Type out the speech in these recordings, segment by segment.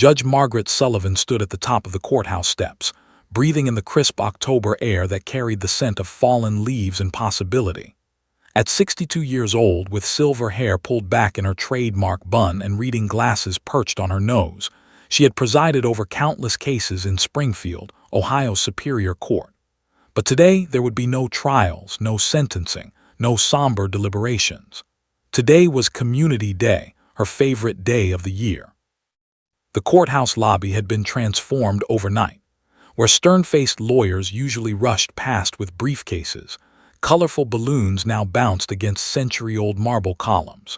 Judge Margaret Sullivan stood at the top of the courthouse steps, breathing in the crisp October air that carried the scent of fallen leaves and possibility. At 62 years old, with silver hair pulled back in her trademark bun and reading glasses perched on her nose, she had presided over countless cases in Springfield, Ohio's Superior Court. But today there would be no trials, no sentencing, no somber deliberations. Today was Community Day, her favorite day of the year. The courthouse lobby had been transformed overnight. Where stern-faced lawyers usually rushed past with briefcases, colorful balloons now bounced against century-old marble columns.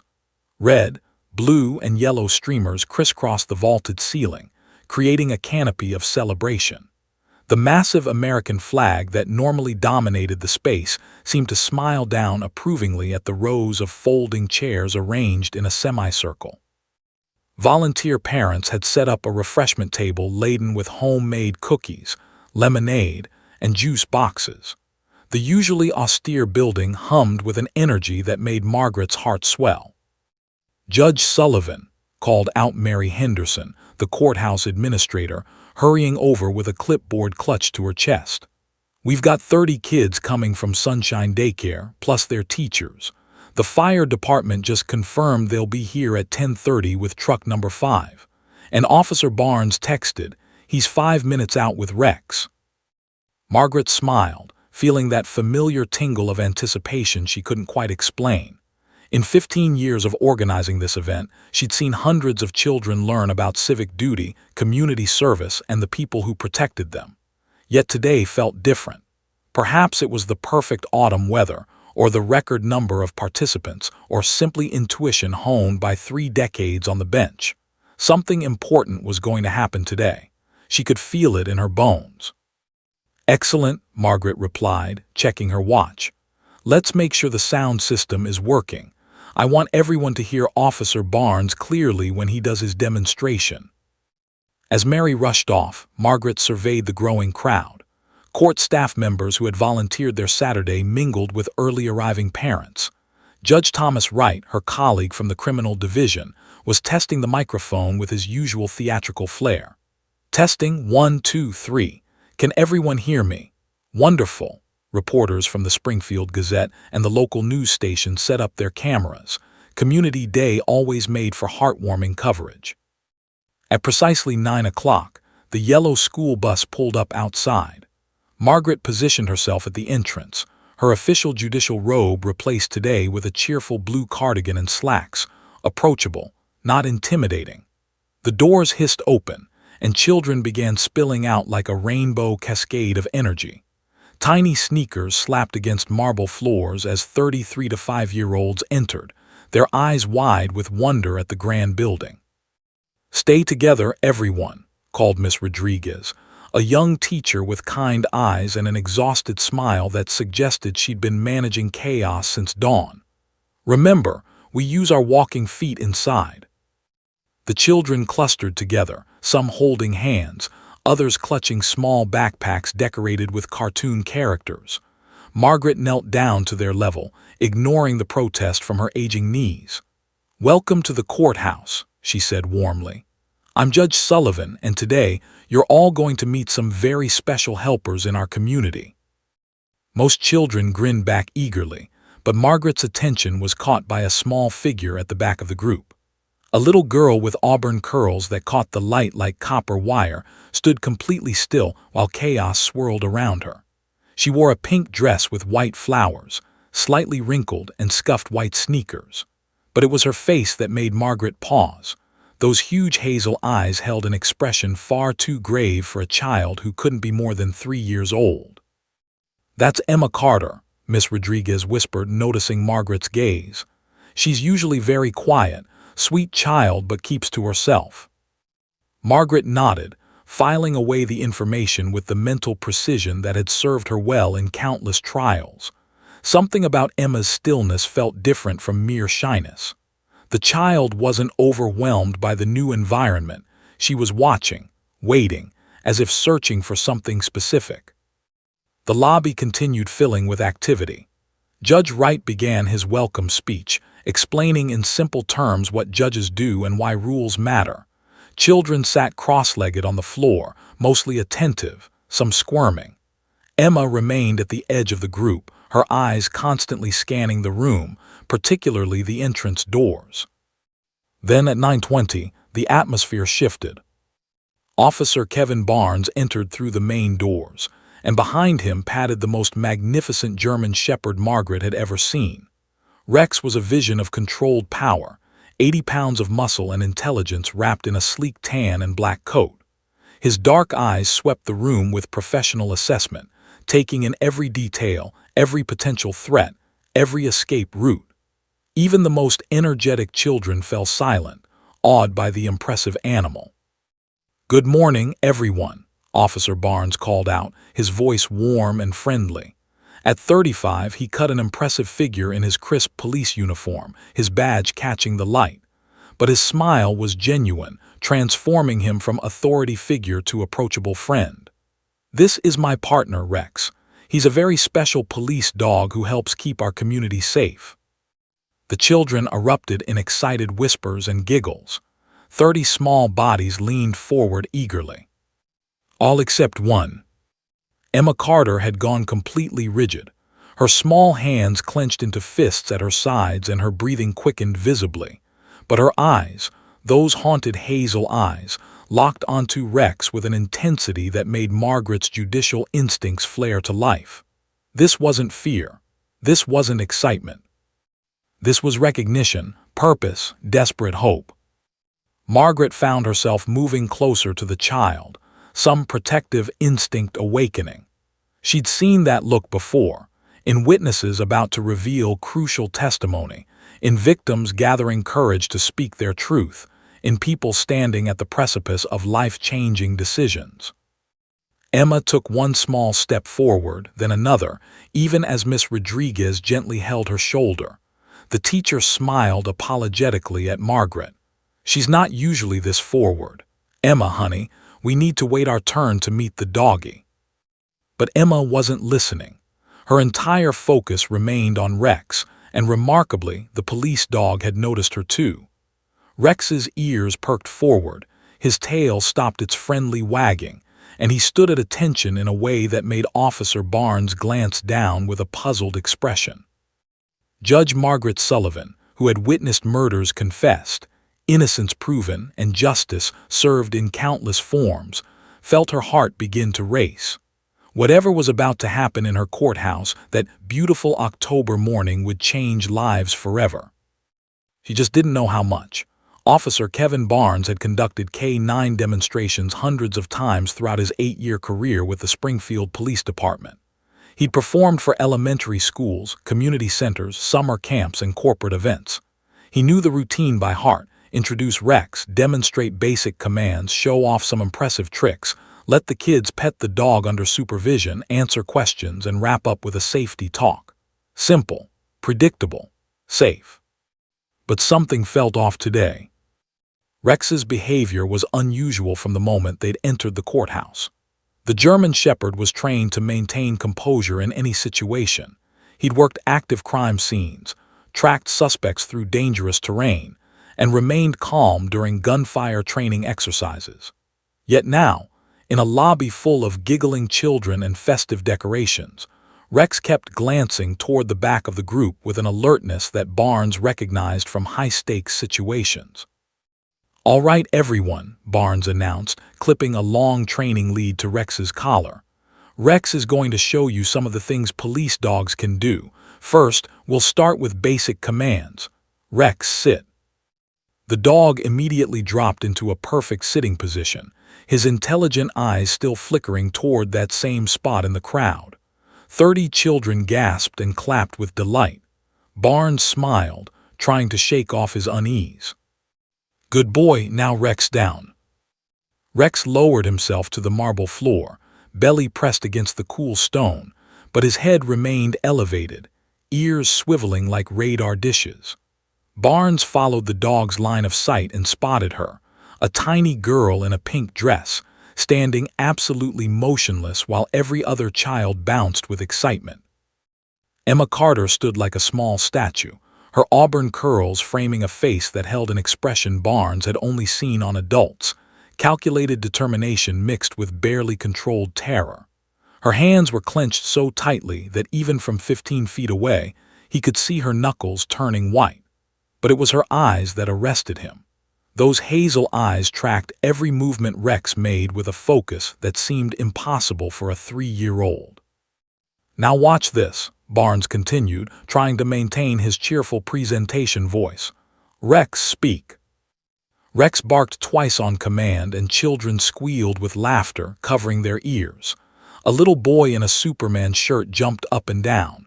Red, blue, and yellow streamers crisscrossed the vaulted ceiling, creating a canopy of celebration. The massive American flag that normally dominated the space seemed to smile down approvingly at the rows of folding chairs arranged in a semicircle. Volunteer parents had set up a refreshment table laden with homemade cookies, lemonade, and juice boxes. The usually austere building hummed with an energy that made Margaret's heart swell. "Judge Sullivan," called out Mary Henderson, the courthouse administrator, hurrying over with a clipboard clutched to her chest. "We've got 30 kids coming from Sunshine Daycare, plus their teachers. The fire department just confirmed they'll be here at 10:30 with truck number 5. And Officer Barnes texted, he's 5 minutes out with Rex." Margaret smiled, feeling that familiar tingle of anticipation she couldn't quite explain. In 15 years of organizing this event, she'd seen hundreds of children learn about civic duty, community service, and the people who protected them. Yet today felt different. Perhaps it was the perfect autumn weather, or the record number of participants, or simply intuition honed by 3 decades on the bench. Something important was going to happen today. She could feel it in her bones. "Excellent," Margaret replied, checking her watch. "Let's make sure the sound system is working. I want everyone to hear Officer Barnes clearly when he does his demonstration." As Mary rushed off, Margaret surveyed the growing crowd. Court staff members who had volunteered their Saturday mingled with early arriving parents. Judge Thomas Wright, her colleague from the criminal division, was testing the microphone with his usual theatrical flair. "Testing, 1, 2, 3. Can everyone hear me?" "Wonderful." Reporters from the Springfield Gazette and the local news station set up their cameras. Community Day always made for heartwarming coverage. At precisely 9 o'clock, the yellow school bus pulled up outside. Margaret positioned herself at the entrance, her official judicial robe replaced today with a cheerful blue cardigan and slacks, approachable, not intimidating. The doors hissed open, and children began spilling out like a rainbow cascade of energy. Tiny sneakers slapped against marble floors as 33 to 5-year-olds entered, their eyes wide with wonder at the grand building. "Stay together, everyone," called Miss Rodriguez, a young teacher with kind eyes and an exhausted smile that suggested she'd been managing chaos since dawn. "Remember, we use our walking feet inside." The children clustered together, some holding hands, others clutching small backpacks decorated with cartoon characters. Margaret knelt down to their level, ignoring the protest from her aging knees. "Welcome to the courthouse," she said warmly. "I'm Judge Sullivan, and today you're all going to meet some very special helpers in our community." Most children grinned back eagerly, but Margaret's attention was caught by a small figure at the back of the group. A little girl with auburn curls that caught the light like copper wire stood completely still while chaos swirled around her. She wore a pink dress with white flowers, slightly wrinkled and scuffed white sneakers. But it was her face that made Margaret pause. Those huge hazel eyes held an expression far too grave for a child who couldn't be more than 3 years old. "That's Emma Carter," Miss Rodriguez whispered, noticing Margaret's gaze. "She's usually very quiet, sweet child, but keeps to herself." Margaret nodded, filing away the information with the mental precision that had served her well in countless trials. Something about Emma's stillness felt different from mere shyness. The child wasn't overwhelmed by the new environment. She was watching, waiting, as if searching for something specific. The lobby continued filling with activity. Judge Wright began his welcome speech, explaining in simple terms what judges do and why rules matter. Children sat cross-legged on the floor, mostly attentive, some squirming. Emma remained at the edge of the group, her eyes constantly scanning the room, particularly the entrance doors. Then at 9:20, the atmosphere shifted. Officer Kevin Barnes entered through the main doors, and behind him padded the most magnificent German shepherd Margaret had ever seen. Rex was a vision of controlled power, 80 pounds of muscle and intelligence wrapped in a sleek tan and black coat. His dark eyes swept the room with professional assessment, taking in every detail, every potential threat, every escape route. Even the most energetic children fell silent, awed by the impressive animal. "Good morning, everyone," Officer Barnes called out, his voice warm and friendly. At 35, he cut an impressive figure in his crisp police uniform, his badge catching the light. But his smile was genuine, transforming him from authority figure to approachable friend. "This is my partner, Rex. He's a very special police dog who helps keep our community safe." The children erupted in excited whispers and giggles. 30 small bodies leaned forward eagerly. All except one. Emma Carter had gone completely rigid. Her small hands clenched into fists at her sides and her breathing quickened visibly. But her eyes, those haunted hazel eyes, locked onto Rex with an intensity that made Margaret's judicial instincts flare to life. This wasn't fear. This wasn't excitement. This was recognition, purpose, desperate hope. Margaret found herself moving closer to the child, some protective instinct awakening. She'd seen that look before, in witnesses about to reveal crucial testimony, in victims gathering courage to speak their truth, in people standing at the precipice of life-changing decisions. Emma took one small step forward, then another, even as Miss Rodriguez gently held her shoulder. The teacher smiled apologetically at Margaret. "She's not usually this forward. Emma, honey, we need to wait our turn to meet the doggy." But Emma wasn't listening. Her entire focus remained on Rex, and remarkably, the police dog had noticed her too. Rex's ears perked forward, his tail stopped its friendly wagging, and he stood at attention in a way that made Officer Barnes glance down with a puzzled expression. Judge Margaret Sullivan, who had witnessed murders confessed, innocence proven, and justice served in countless forms, felt her heart begin to race. Whatever was about to happen in her courthouse that beautiful October morning would change lives forever. She just didn't know how much. Officer Kevin Barnes had conducted K-9 demonstrations hundreds of times throughout his 8-year career with the Springfield Police Department. He'd performed for elementary schools, community centers, summer camps, and corporate events. He knew the routine by heart: introduce Rex, demonstrate basic commands, show off some impressive tricks, let the kids pet the dog under supervision, answer questions, and wrap up with a safety talk. Simple, predictable, safe. But something felt off today. Rex's behavior was unusual from the moment they'd entered the courthouse. The German Shepherd was trained to maintain composure in any situation. He'd worked active crime scenes, tracked suspects through dangerous terrain, and remained calm during gunfire training exercises. Yet now, in a lobby full of giggling children and festive decorations, Rex kept glancing toward the back of the group with an alertness that Barnes recognized from high-stakes situations. "All right, everyone," Barnes announced, clipping a long training lead to Rex's collar. "Rex is going to show you some of the things police dogs can do. First, we'll start with basic commands. Rex, sit." The dog immediately dropped into a perfect sitting position, his intelligent eyes still flickering toward that same spot in the crowd. 30 children gasped and clapped with delight. Barnes smiled, trying to shake off his unease. "Good boy, now Rex down." Rex lowered himself to the marble floor, belly pressed against the cool stone, but his head remained elevated, ears swiveling like radar dishes. Barnes followed the dog's line of sight and spotted her, a tiny girl in a pink dress, standing absolutely motionless while every other child bounced with excitement. Emma Carter stood like a small statue, her auburn curls framing a face that held an expression Barnes had only seen on adults, calculated determination mixed with barely controlled terror. Her hands were clenched so tightly that even from 15 feet away, he could see her knuckles turning white. But it was her eyes that arrested him. Those hazel eyes tracked every movement Rex made with a focus that seemed impossible for a 3-year-old. "Now watch this," Barnes continued, trying to maintain his cheerful presentation voice. "Rex, speak." Rex barked twice on command, and children squealed with laughter, covering their ears. A little boy in a Superman shirt jumped up and down.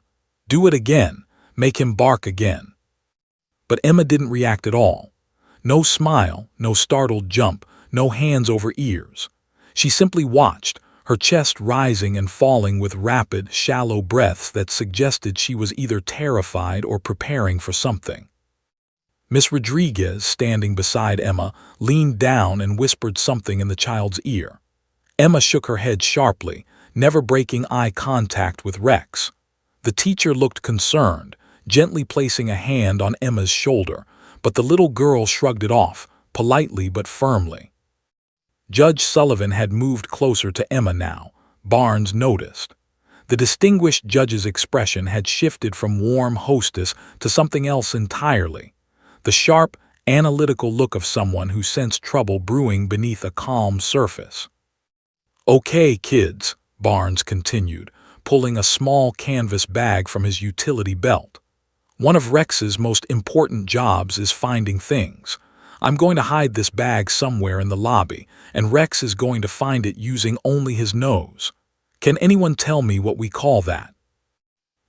"Do it again. Make him bark again." But Emma didn't react at all. No smile, no startled jump, no hands over ears. She simply watched, her chest rising and falling with rapid, shallow breaths that suggested she was either terrified or preparing for something. Miss Rodriguez, standing beside Emma, leaned down and whispered something in the child's ear. Emma shook her head sharply, never breaking eye contact with Rex. The teacher looked concerned, gently placing a hand on Emma's shoulder, but the little girl shrugged it off, politely but firmly. Judge Sullivan had moved closer to Emma now, Barnes noticed. The distinguished judge's expression had shifted from warm hostess to something else entirely. The sharp, analytical look of someone who sensed trouble brewing beneath a calm surface. "Okay, kids," Barnes continued, pulling a small canvas bag from his utility belt. "One of Rex's most important jobs is finding things. I'm going to hide this bag somewhere in the lobby, and Rex is going to find it using only his nose. Can anyone tell me what we call that?"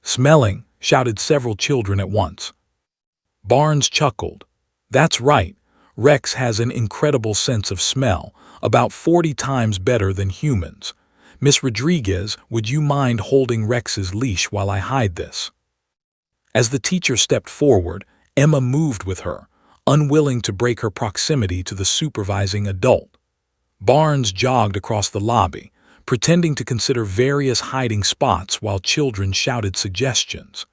"Smelling," shouted several children at once. Barnes chuckled. "That's right. Rex has an incredible sense of smell, about 40 times better than humans. Miss Rodriguez, would you mind holding Rex's leash while I hide this?" As the teacher stepped forward, Emma moved with her, unwilling to break her proximity to the supervising adult. Barnes jogged across the lobby, pretending to consider various hiding spots while children shouted suggestions.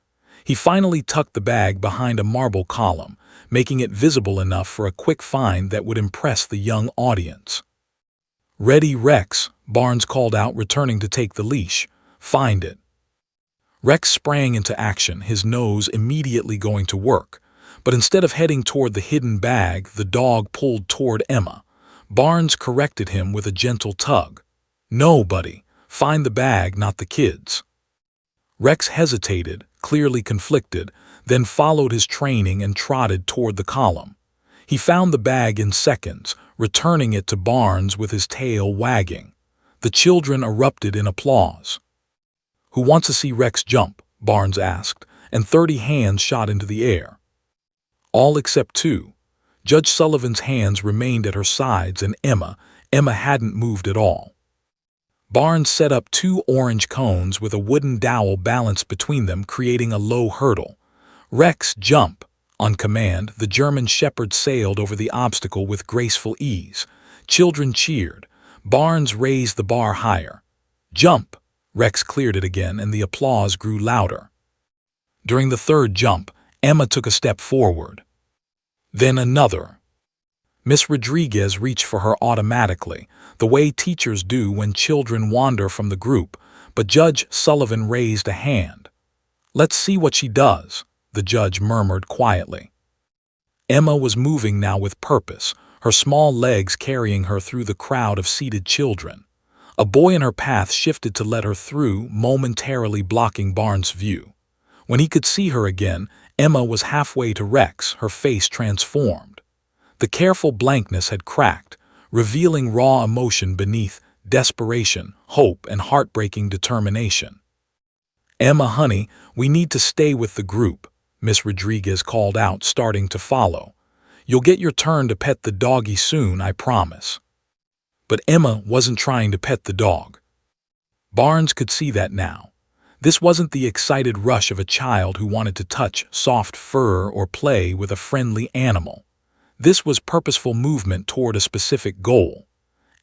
He finally tucked the bag behind a marble column, making it visible enough for a quick find that would impress the young audience. "Ready, Rex," Barnes called out, returning to take the leash. "Find it." Rex sprang into action, his nose immediately going to work. But instead of heading toward the hidden bag, the dog pulled toward Emma. Barnes corrected him with a gentle tug. "No, buddy. Find the bag, not the kids." Rex hesitated, clearly conflicted, then followed his training and trotted toward the column. He found the bag in seconds, returning it to Barnes with his tail wagging. The children erupted in applause. "Who wants to see Rex jump?" Barnes asked, and 30 hands shot into the air. All except 2. Judge Sullivan's hands remained at her sides, and Emma hadn't moved at all. Barnes set up 2 orange cones with a wooden dowel balanced between them, creating a low hurdle. "Rex, jump!" On command, the German shepherd sailed over the obstacle with graceful ease. Children cheered. Barnes raised the bar higher. "Jump!" Rex cleared it again, and the applause grew louder. During the 3rd jump, Emma took a step forward. Then another. Miss Rodriguez reached for her automatically, the way teachers do when children wander from the group, but Judge Sullivan raised a hand. "Let's see what she does," the judge murmured quietly. Emma was moving now with purpose, her small legs carrying her through the crowd of seated children. A boy in her path shifted to let her through, momentarily blocking Barnes' view. When he could see her again, Emma was halfway to Rex, her face transformed. The careful blankness had cracked, revealing raw emotion beneath desperation, hope, and heartbreaking determination. "Emma, honey, we need to stay with the group," Miss Rodriguez called out, starting to follow. "You'll get your turn to pet the doggy soon, I promise." But Emma wasn't trying to pet the dog. Barnes could see that now. This wasn't the excited rush of a child who wanted to touch soft fur or play with a friendly animal. This was purposeful movement toward a specific goal.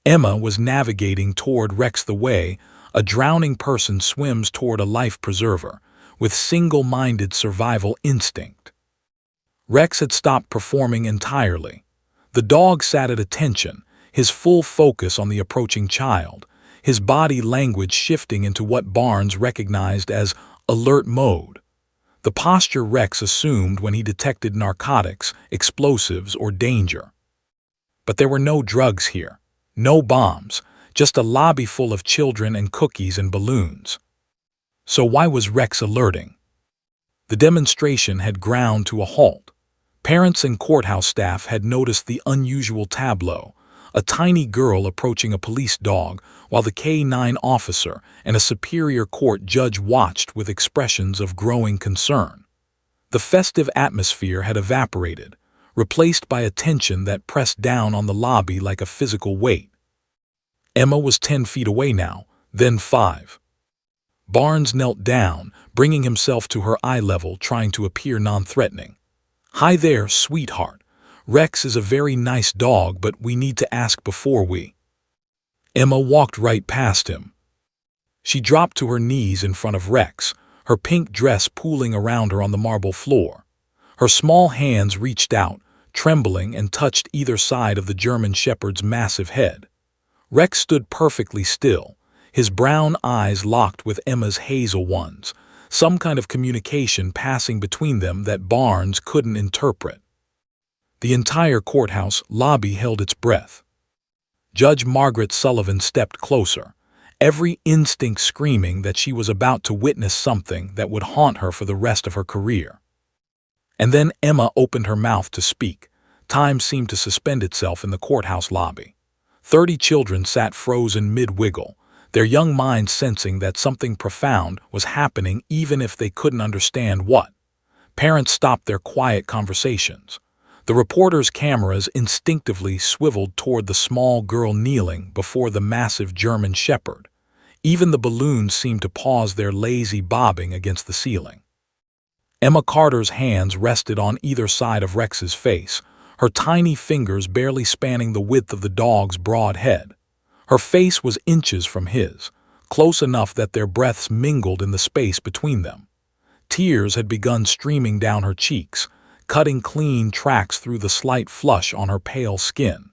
Emma was navigating toward Rex the way a drowning person swims toward a life preserver, with single-minded survival instinct. Rex had stopped performing entirely. The dog sat at attention, his full focus on the approaching child, his body language shifting into what Barnes recognized as alert mode, the posture Rex assumed when he detected narcotics, explosives, or danger. But there were no drugs here, no bombs, just a lobby full of children and cookies and balloons. So why was Rex alerting? The demonstration had ground to a halt. Parents and courthouse staff had noticed the unusual tableau, a tiny girl approaching a police dog while the K-9 officer and a superior court judge watched with expressions of growing concern. The festive atmosphere had evaporated, replaced by a tension that pressed down on the lobby like a physical weight. Emma was 10 feet away now, then 5. Barnes knelt down, bringing himself to her eye level, trying to appear non-threatening. "Hi there, sweetheart. Rex is a very nice dog, but we need to ask before we—" Emma walked right past him. She dropped to her knees in front of Rex, her pink dress pooling around her on the marble floor. Her small hands reached out, trembling, and touched either side of the German Shepherd's massive head. Rex stood perfectly still, his brown eyes locked with Emma's hazel ones, some kind of communication passing between them that Barnes couldn't interpret. The entire courthouse lobby held its breath. Judge Margaret Sullivan stepped closer, every instinct screaming that she was about to witness something that would haunt her for the rest of her career. And then Emma opened her mouth to speak. Time seemed to suspend itself in the courthouse lobby. 30 children sat frozen mid-wiggle, their young minds sensing that something profound was happening even if they couldn't understand what. Parents stopped their quiet conversations. The reporters' cameras instinctively swiveled toward the small girl kneeling before the massive German Shepherd. Even the balloons seemed to pause their lazy bobbing against the ceiling. Emma Carter's hands rested on either side of Rex's face, her tiny fingers barely spanning the width of the dog's broad head. Her face was inches from his, close enough that their breaths mingled in the space between them. Tears had begun streaming down her cheeks, cutting clean tracks through the slight flush on her pale skin.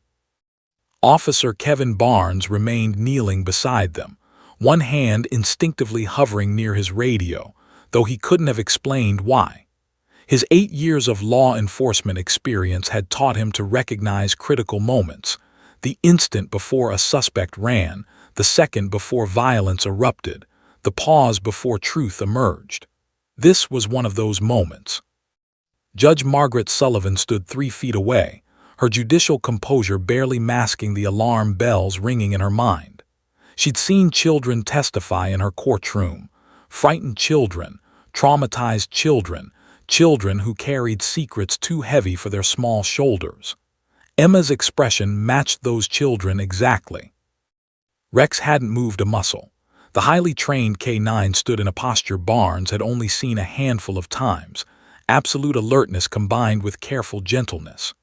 Officer Kevin Barnes remained kneeling beside them, one hand instinctively hovering near his radio, though he couldn't have explained why. His 8 years of law enforcement experience had taught him to recognize critical moments, the instant before a suspect ran, the second before violence erupted, the pause before truth emerged. This was one of those moments. Judge Margaret Sullivan stood 3 feet away, her judicial composure barely masking the alarm bells ringing in her mind. She'd seen children testify in her courtroom, frightened children, traumatized children, children who carried secrets too heavy for their small shoulders. Emma's expression matched those children exactly. Rex hadn't moved a muscle. The highly trained K-9 stood in a posture Barnes had only seen a handful of times, absolute alertness combined with careful gentleness.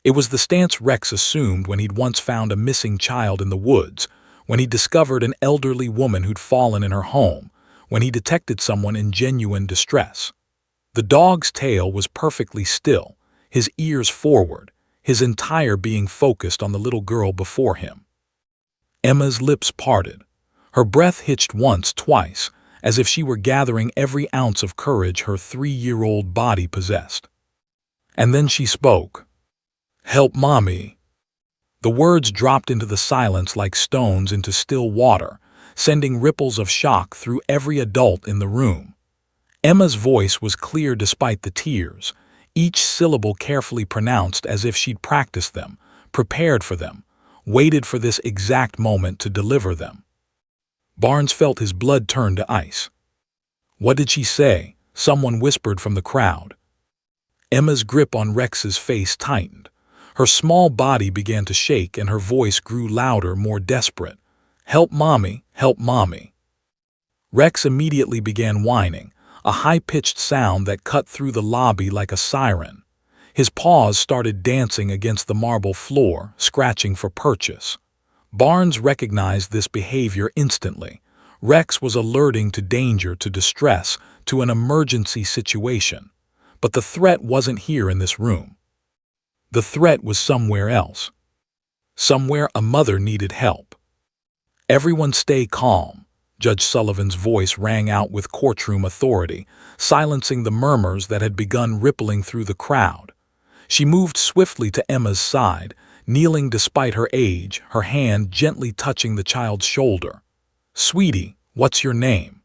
It was the stance Rex assumed when he'd once found a missing child in the woods, when he discovered an elderly woman who'd fallen in her home, when he detected someone in genuine distress. The dog's tail was perfectly still, his ears forward, his entire being focused on the little girl before him. Emma's lips parted. Her breath hitched once, twice, as if she were gathering every ounce of courage her 3-year-old body possessed. And then she spoke. "Help Mommy." The words dropped into the silence like stones into still water, sending ripples of shock through every adult in the room. Emma's voice was clear despite the tears, each syllable carefully pronounced as if she'd practiced them, prepared for them, waited for this exact moment to deliver them. Barnes felt his blood turn to ice. "What did she say?" someone whispered from the crowd. Emma's grip on Rex's face tightened. Her small body began to shake and her voice grew louder, more desperate. "Help Mommy, help Mommy." Rex immediately began whining, a high-pitched sound that cut through the lobby like a siren. His paws started dancing against the marble floor, scratching for purchase. Barnes recognized this behavior instantly. Rex was alerting to danger, to distress, to an emergency situation. But the threat wasn't here in this room. The threat was somewhere else. Somewhere a mother needed help. Everyone stay calm. Judge Sullivan's voice rang out with courtroom authority, silencing the murmurs that had begun rippling through the crowd. She moved swiftly to Emma's side, kneeling despite her age, her hand gently touching the child's shoulder. "Sweetie, what's your name?"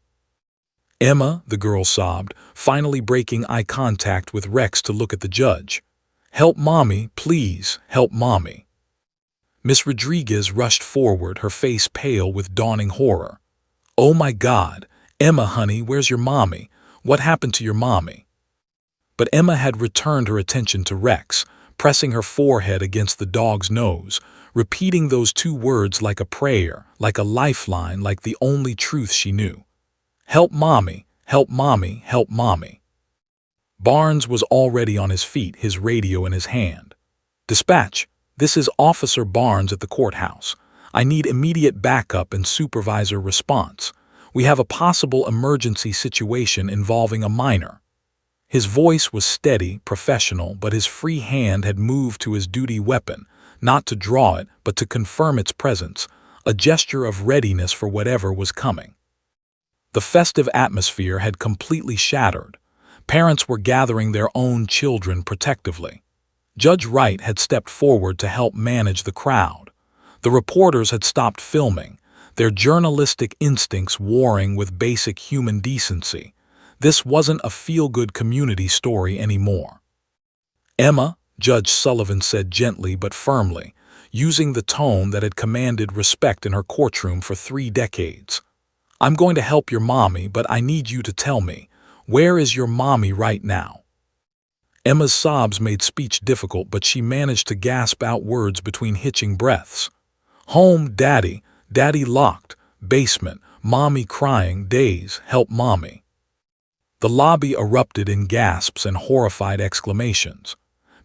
"Emma," the girl sobbed, finally breaking eye contact with Rex to look at the judge. "Help Mommy, please, help Mommy." Miss Rodriguez rushed forward, her face pale with dawning horror. "Oh my God, Emma, honey, where's your mommy? What happened to your mommy?" But Emma had returned her attention to Rex, pressing her forehead against the dog's nose, repeating those two words like a prayer, like a lifeline, like the only truth she knew. "Help Mommy, help Mommy, help Mommy." Barnes was already on his feet, his radio in his hand. "Dispatch, this is Officer Barnes at the courthouse. I need immediate backup and supervisor response. We have a possible emergency situation involving a minor." His voice was steady, professional, but his free hand had moved to his duty weapon, not to draw it, but to confirm its presence, a gesture of readiness for whatever was coming. The festive atmosphere had completely shattered. Parents were gathering their own children protectively. Judge Wright had stepped forward to help manage the crowd. The reporters had stopped filming, their journalistic instincts warring with basic human decency. This wasn't a feel-good community story anymore. "Emma," Judge Sullivan said gently but firmly, using the tone that had commanded respect in her courtroom for 3 decades. "I'm going to help your mommy, but I need you to tell me, where is your mommy right now?" Emma's sobs made speech difficult, but she managed to gasp out words between hitching breaths. "Home, Daddy, Daddy locked, basement, Mommy crying, days, help Mommy." The lobby erupted in gasps and horrified exclamations.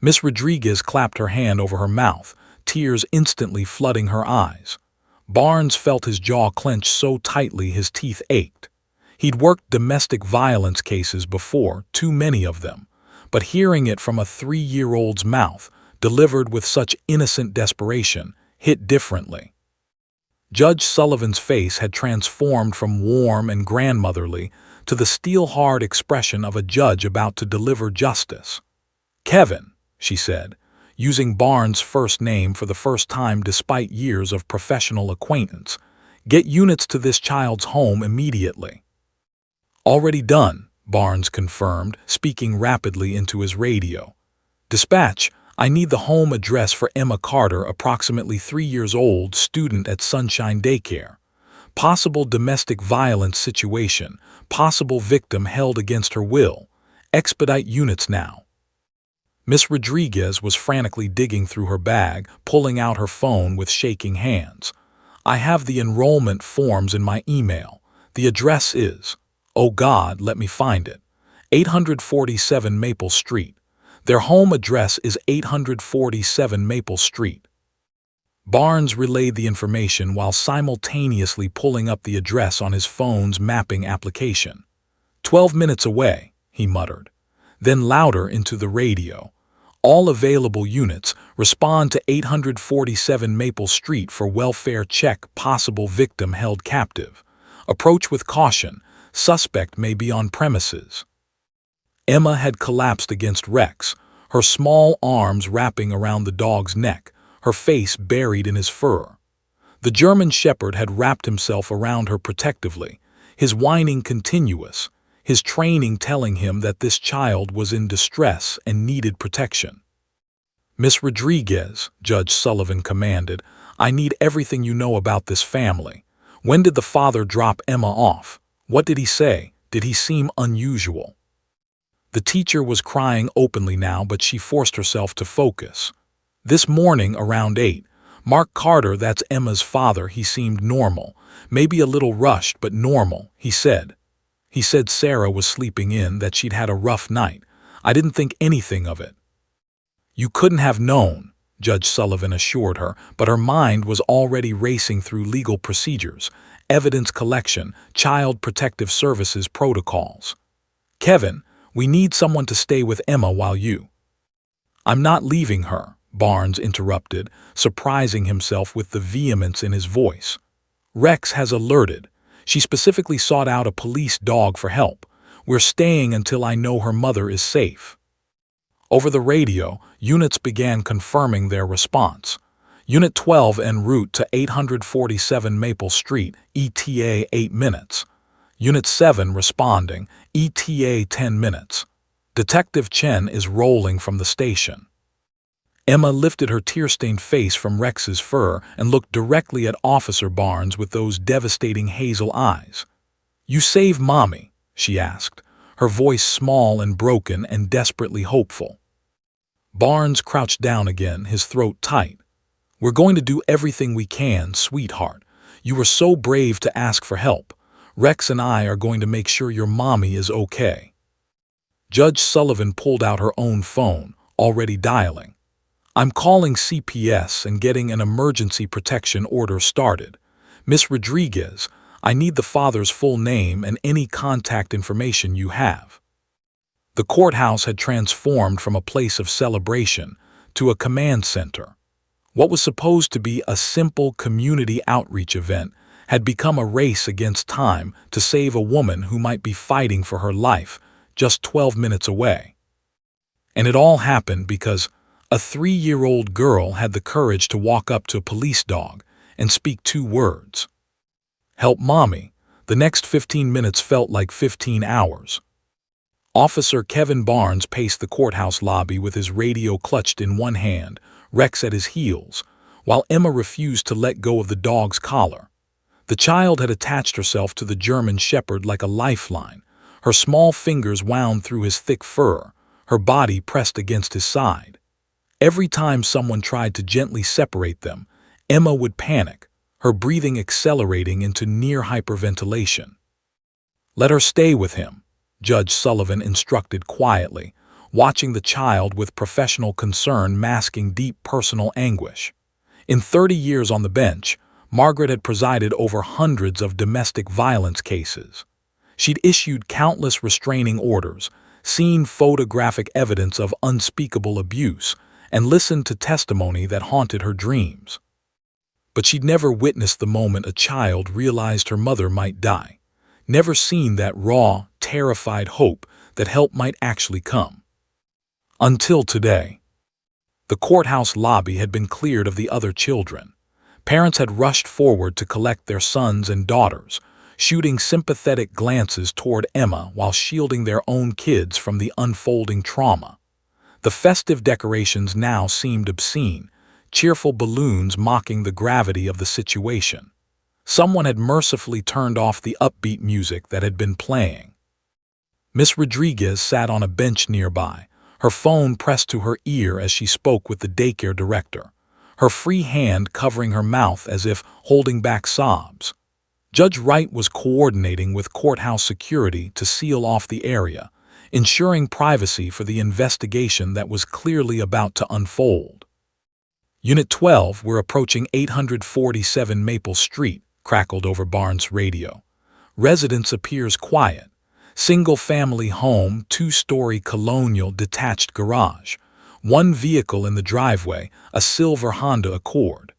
Miss Rodriguez clapped her hand over her mouth, tears instantly flooding her eyes. Barnes felt his jaw clench so tightly his teeth ached. He'd worked domestic violence cases before, too many of them, but hearing it from a 3-year-old's mouth, delivered with such innocent desperation, hit differently. Judge Sullivan's face had transformed from warm and grandmotherly to the steel-hard expression of a judge about to deliver justice. "Kevin," she said, using Barnes' first name for the first time despite years of professional acquaintance, "get units to this child's home immediately." "Already done," Barnes confirmed, speaking rapidly into his radio. "Dispatch, I need the home address for Emma Carter, approximately 3 years old, student at Sunshine Daycare. Possible domestic violence situation, possible victim held against her will. Expedite units now." Miss Rodriguez was frantically digging through her bag, pulling out her phone with shaking hands. "I have the enrollment forms in my email. The address is, oh God, let me find it, 847 Maple Street. Their home address is 847 Maple Street." Barnes relayed the information while simultaneously pulling up the address on his phone's mapping application. 12 minutes away," he muttered. Then louder into the radio. "All available units, respond to 847 Maple Street for welfare check, possible victim held captive. Approach with caution, suspect may be on premises." Emma had collapsed against Rex, her small arms wrapping around the dog's neck, her face buried in his fur. The German Shepherd had wrapped himself around her protectively, his whining continuous, his training telling him that this child was in distress and needed protection. "Miss Rodriguez," Judge Sullivan commanded, "I need everything you know about this family. When did the father drop Emma off? What did he say? Did he seem unusual?" The teacher was crying openly now, but she forced herself to focus. "This morning around 8, Mark Carter, that's Emma's father, he seemed normal, maybe a little rushed, but normal, he said. He said Sarah was sleeping in, that she'd had a rough night. I didn't think anything of it." "You couldn't have known," Judge Sullivan assured her, but her mind was already racing through legal procedures, evidence collection, child protective services protocols. "Kevin, we need someone to stay with Emma while you—" "I'm not leaving her," Barnes interrupted, surprising himself with the vehemence in his voice. "Rex has alerted. She specifically sought out a police dog for help. We're staying until I know her mother is safe." Over the radio, units began confirming their response. Unit 12 en route to 847 Maple Street, ETA 8 minutes. Unit 7 responding, ETA 10 minutes. Detective Chen is rolling from the station. Emma lifted her tear-stained face from Rex's fur and looked directly at Officer Barnes with those devastating hazel eyes. "You save Mommy?" she asked, her voice small and broken and desperately hopeful. Barnes crouched down again, his throat tight. "We're going to do everything we can, sweetheart. You were so brave to ask for help. Rex and I are going to make sure your mommy is okay." Judge Sullivan pulled out her own phone, already dialing. "I'm calling CPS and getting an emergency protection order started. Miss Rodriguez, I need the father's full name and any contact information you have." The courthouse had transformed from a place of celebration to a command center. What was supposed to be a simple community outreach event had become a race against time to save a woman who might be fighting for her life just 12 minutes away. And it all happened because a 3-year-old girl had the courage to walk up to a police dog and speak 2 words. "Help Mommy." The next 15 minutes felt like 15 hours. Officer Kevin Barnes paced the courthouse lobby with his radio clutched in one hand, Rex at his heels, while Emma refused to let go of the dog's collar. The child had attached herself to the German Shepherd like a lifeline, her small fingers wound through his thick fur, her body pressed against his side. Every time someone tried to gently separate them, Emma would panic, her breathing accelerating into near hyperventilation. "Let her stay with him," Judge Sullivan instructed quietly, watching the child with professional concern masking deep personal anguish. In 30 years on the bench, Margaret had presided over hundreds of domestic violence cases. She'd issued countless restraining orders, seen photographic evidence of unspeakable abuse, and listened to testimony that haunted her dreams. But she'd never witnessed the moment a child realized her mother might die, never seen that raw, terrified hope that help might actually come. Until today. The courthouse lobby had been cleared of the other children. Parents had rushed forward to collect their sons and daughters, shooting sympathetic glances toward Emma while shielding their own kids from the unfolding trauma. The festive decorations now seemed obscene, cheerful balloons mocking the gravity of the situation. Someone had mercifully turned off the upbeat music that had been playing. Miss Rodriguez sat on a bench nearby, her phone pressed to her ear as she spoke with the daycare director, her free hand covering her mouth as if holding back sobs. Judge Wright was coordinating with courthouse security to seal off the area, ensuring privacy for the investigation that was clearly about to unfold. "Unit 12, we're approaching 847 Maple Street," crackled over Barnes' radio. "Residence appears quiet. Single-family home, 2-story colonial detached garage. One vehicle in the driveway, a silver Honda Accord."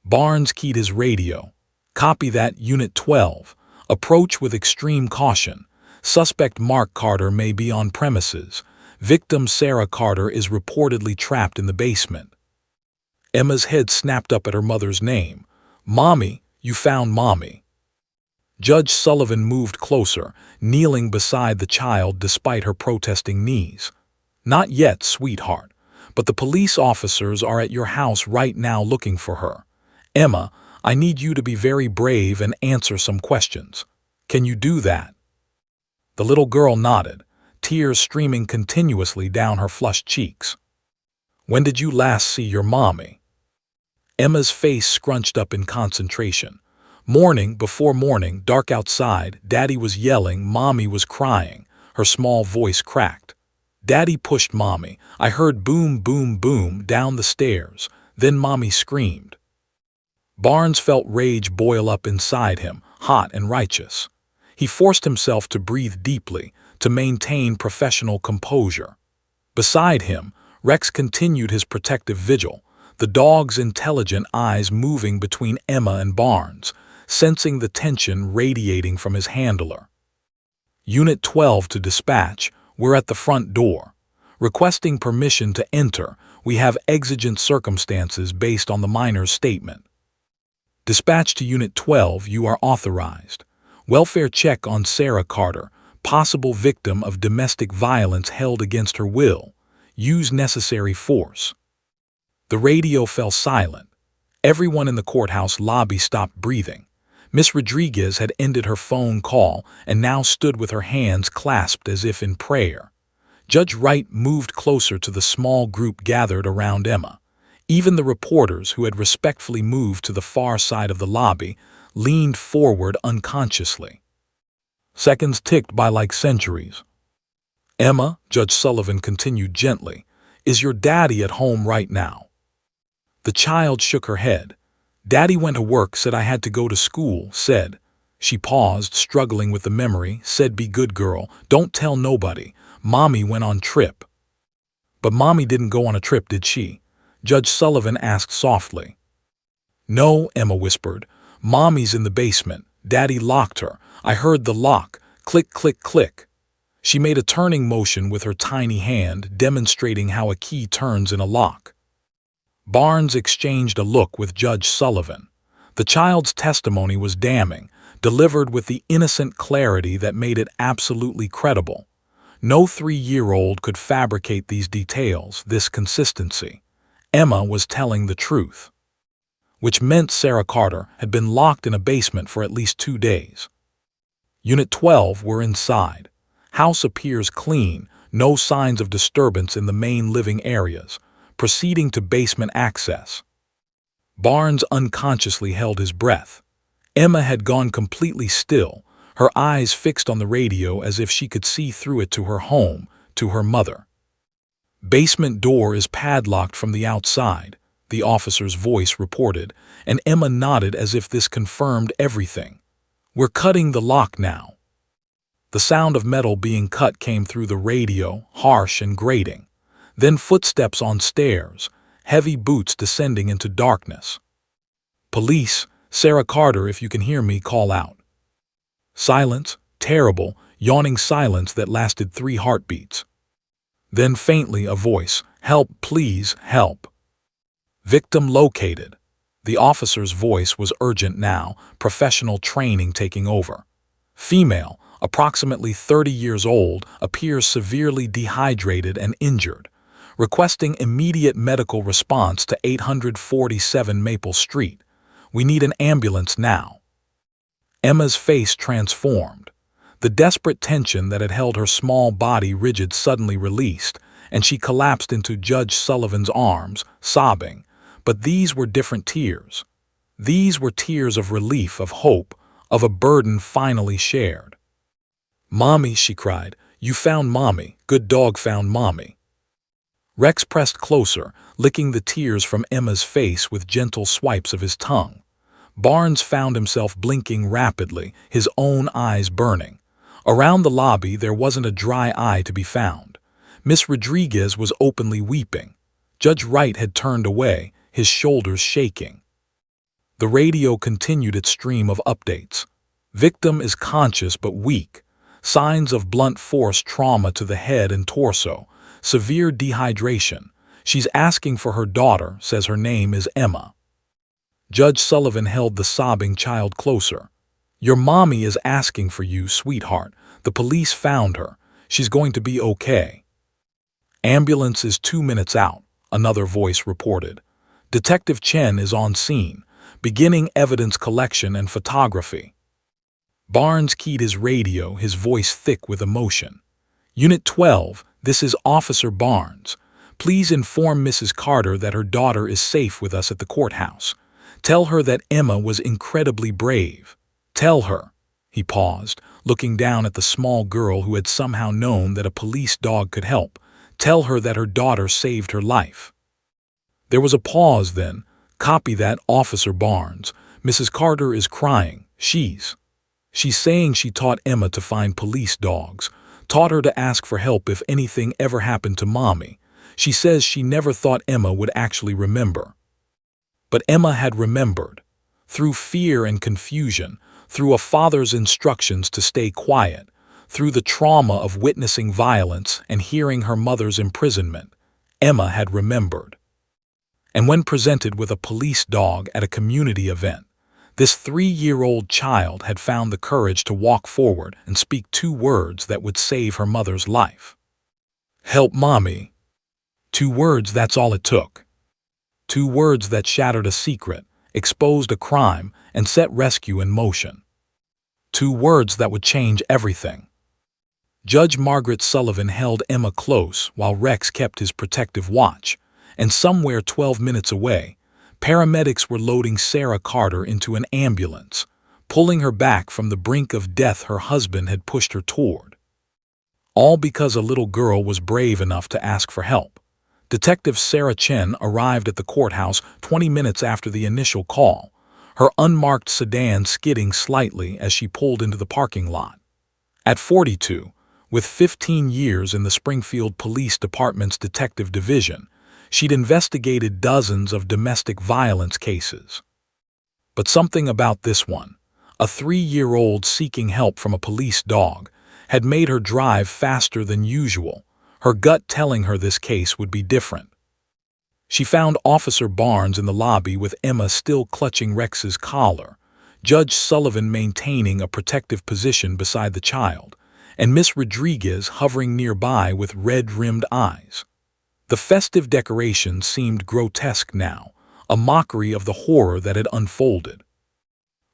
Barnes keyed his radio. "Copy that, Unit 12. Approach with extreme caution. Suspect Mark Carter may be on premises. Victim Sarah Carter is reportedly trapped in the basement." Emma's head snapped up at her mother's name. "Mommy, you found Mommy." Judge Sullivan moved closer, kneeling beside the child despite her protesting knees. "Not yet, sweetheart, but the police officers are at your house right now looking for her. Emma, I need you to be very brave and answer some questions. Can you do that?" The little girl nodded, tears streaming continuously down her flushed cheeks. "When did you last see your mommy?" Emma's face scrunched up in concentration. "Morning before morning, dark outside, Daddy was yelling, Mommy was crying." Her small voice cracked. "Daddy pushed Mommy. I heard boom, boom, boom down the stairs. Then Mommy screamed." Barnes felt rage boil up inside him, hot and righteous. He forced himself to breathe deeply, to maintain professional composure. Beside him, Rex continued his protective vigil, the dog's intelligent eyes moving between Emma and Barnes, sensing the tension radiating from his handler. Unit 12 to dispatch, we're at the front door. Requesting permission to enter, we have exigent circumstances based on the minor's statement. Dispatch to Unit 12, you are authorized. Welfare check on Sarah Carter, possible victim of domestic violence held against her will. Use necessary force. The radio fell silent. Everyone in the courthouse lobby stopped breathing. Miss Rodriguez had ended her phone call and now stood with her hands clasped as if in prayer. Judge Wright moved closer to the small group gathered around Emma. Even the reporters, who had respectfully moved to the far side of the lobby, leaned forward unconsciously. Seconds ticked by like centuries. Emma, Judge Sullivan continued gently, is your daddy at home right now? The child shook her head. Daddy went to work, said I had to go to school, said. She paused, struggling with the memory, said be good girl, don't tell nobody. Mommy went on trip. But Mommy didn't go on a trip, did she? Judge Sullivan asked softly. No, Emma whispered. Mommy's in the basement. Daddy locked her. I heard the lock. Click, click, click. She made a turning motion with her tiny hand, demonstrating how a key turns in a lock. Barnes exchanged a look with Judge Sullivan. The child's testimony was damning, delivered with the innocent clarity that made it absolutely credible. No 3-year-old could fabricate these details, this consistency. Emma was telling the truth. Which meant Sarah Carter had been locked in a basement for at least 2 days. Unit 12 were inside. House appears clean, no signs of disturbance in the main living areas. Proceeding to basement access. Barnes unconsciously held his breath. Emma had gone completely still, her eyes fixed on the radio as if she could see through it to her home, to her mother. Basement door is padlocked from the outside, the officer's voice reported, and Emma nodded as if this confirmed everything. We're cutting the lock now. The sound of metal being cut came through the radio, harsh and grating. Then footsteps on stairs, heavy boots descending into darkness. Police, Sarah Carter, if you can hear me, call out. Silence, terrible, yawning silence that lasted 3 heartbeats. Then faintly a voice, help, please, help. Victim located. The officer's voice was urgent now, professional training taking over. Female, approximately 30 years old, appears severely dehydrated and injured. Requesting immediate medical response to 847 Maple Street. We need an ambulance now. Emma's face transformed. The desperate tension that had held her small body rigid suddenly released, and she collapsed into Judge Sullivan's arms, sobbing. But these were different tears. These were tears of relief, of hope, of a burden finally shared. Mommy, she cried, you found Mommy. Good dog found Mommy. Rex pressed closer, licking the tears from Emma's face with gentle swipes of his tongue. Barnes found himself blinking rapidly, his own eyes burning. Around the lobby there wasn't a dry eye to be found. Miss Rodriguez was openly weeping. Judge Wright had turned away, his shoulders shaking. The radio continued its stream of updates. Victim is conscious but weak. Signs of blunt force trauma to the head and torso. Severe dehydration. She's asking for her daughter, says her name is Emma. Judge Sullivan held the sobbing child closer. Your mommy is asking for you, sweetheart. The police found her. She's going to be okay. Ambulance is 2 minutes out, another voice reported. Detective Chen is on scene, beginning evidence collection and photography. Barnes keyed his radio, his voice thick with emotion. Unit 12, this is Officer Barnes. Please inform Mrs. Carter that her daughter is safe with us at the courthouse. Tell her that Emma was incredibly brave. Tell her. He paused, looking down at the small girl who had somehow known that a police dog could help. Tell her that her daughter saved her life. There was a pause then. Copy that, Officer Barnes. Mrs. Carter is crying. She's saying she taught Emma to find police dogs, taught her to ask for help if anything ever happened to Mommy. She says she never thought Emma would actually remember. But Emma had remembered. Through fear and confusion, through a father's instructions to stay quiet, through the trauma of witnessing violence and hearing her mother's imprisonment, Emma had remembered. And when presented with a police dog at a community event, this 3-year-old child had found the courage to walk forward and speak 2 words that would save her mother's life. "Help, Mommy." 2 words, that's all it took. 2 words that shattered a secret, exposed a crime, and set rescue in motion. 2 words that would change everything. Judge Margaret Sullivan held Emma close while Rex kept his protective watch, and somewhere 12 minutes away, paramedics were loading Sarah Carter into an ambulance, pulling her back from the brink of death her husband had pushed her toward. All because a little girl was brave enough to ask for help. Detective Sarah Chen arrived at the courthouse 20 minutes after the initial call, her unmarked sedan skidding slightly as she pulled into the parking lot. At 42, with 15 years in the Springfield Police Department's Detective Division, she'd investigated dozens of domestic violence cases. But something about this one, a 3-year-old seeking help from a police dog, had made her drive faster than usual, her gut telling her this case would be different. She found Officer Barnes in the lobby with Emma still clutching Rex's collar, Judge Sullivan maintaining a protective position beside the child, and Miss Rodriguez hovering nearby with red-rimmed eyes. The festive decorations seemed grotesque now, a mockery of the horror that had unfolded.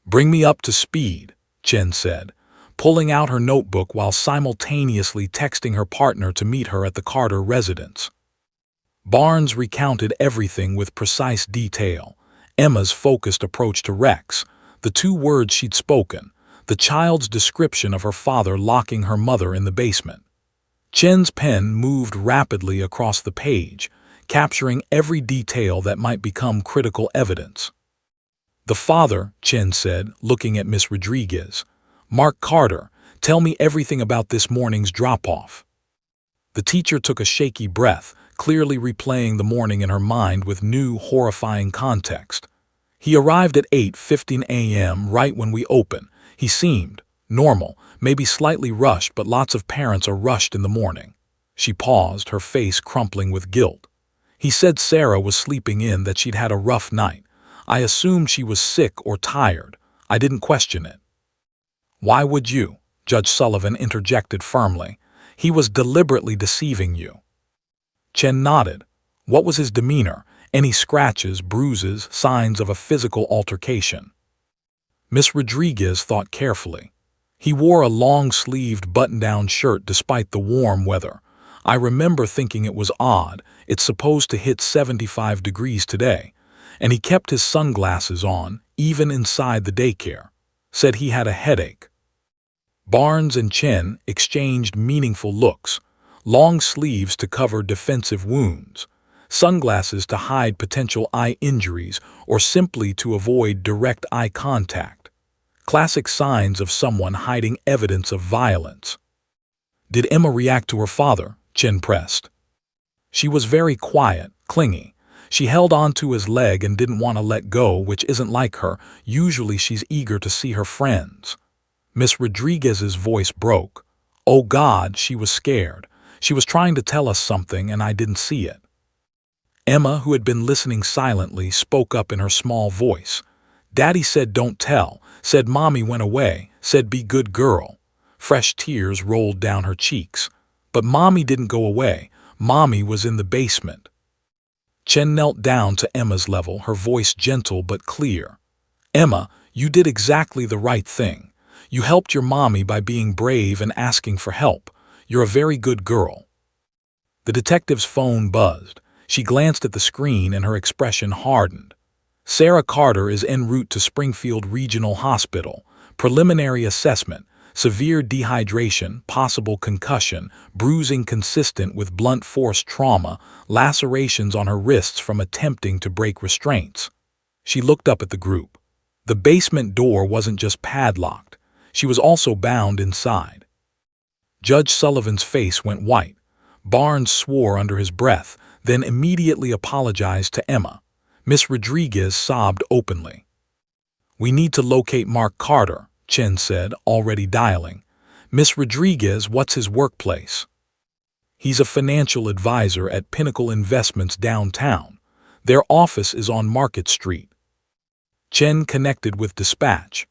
"Bring me up to speed," Chen said, pulling out her notebook while simultaneously texting her partner to meet her at the Carter residence. Barnes recounted everything with precise detail, Emma's focused approach to Rex, the 2 words she'd spoken, the child's description of her father locking her mother in the basement. Chen's pen moved rapidly across the page, capturing every detail that might become critical evidence. "The father," Chen said, looking at Miss Rodriguez, "Mark Carter, tell me everything about this morning's drop-off." The teacher took a shaky breath, clearly replaying the morning in her mind with new, horrifying context. "He arrived at 8:15 a.m. right when we open. He seemed normal, maybe slightly rushed, but lots of parents are rushed in the morning." She paused, her face crumpling with guilt. "He said Sarah was sleeping in, that she'd had a rough night. I assumed she was sick or tired. I didn't question it." "Why would you?" Judge Sullivan interjected firmly. "He was deliberately deceiving you." Chen nodded. What was his demeanor? Any scratches, bruises, signs of a physical altercation? Miss Rodriguez thought carefully. "He wore a long-sleeved button-down shirt despite the warm weather. I remember thinking it was odd, it's supposed to hit 75 degrees today. And he kept his sunglasses on, even inside the daycare. Said he had a headache." Barnes and Chen exchanged meaningful looks, long sleeves to cover defensive wounds, sunglasses to hide potential eye injuries or simply to avoid direct eye contact. Classic signs of someone hiding evidence of violence. "Did Emma react to her father?" Chen pressed. "She was very quiet, clingy. She held onto his leg and didn't want to let go, which isn't like her. Usually she's eager to see her friends." Miss Rodriguez's voice broke. "Oh God, she was scared. She was trying to tell us something and I didn't see it." Emma, who had been listening silently, spoke up in her small voice. "Daddy said don't tell, said Mommy went away, said be good girl." Fresh tears rolled down her cheeks. "But Mommy didn't go away. Mommy was in the basement." Chen knelt down to Emma's level, her voice gentle but clear. "Emma, you did exactly the right thing. You helped your mommy by being brave and asking for help. You're a very good girl." The detective's phone buzzed. She glanced at the screen and her expression hardened. "Sarah Carter is en route to Springfield Regional Hospital. Preliminary assessment, severe dehydration, possible concussion, bruising consistent with blunt force trauma, lacerations on her wrists from attempting to break restraints." She looked up at the group. The basement door wasn't just padlocked. She was also bound inside. Judge Sullivan's face went white. Barnes swore under his breath. then immediately apologized to Emma. Miss Rodriguez sobbed openly. "We need to locate Mark Carter," Chen said, already dialing. "Miss Rodriguez, what's his workplace?" "He's a financial advisor at Pinnacle Investments downtown. Their office is on Market Street." Chen connected with dispatch.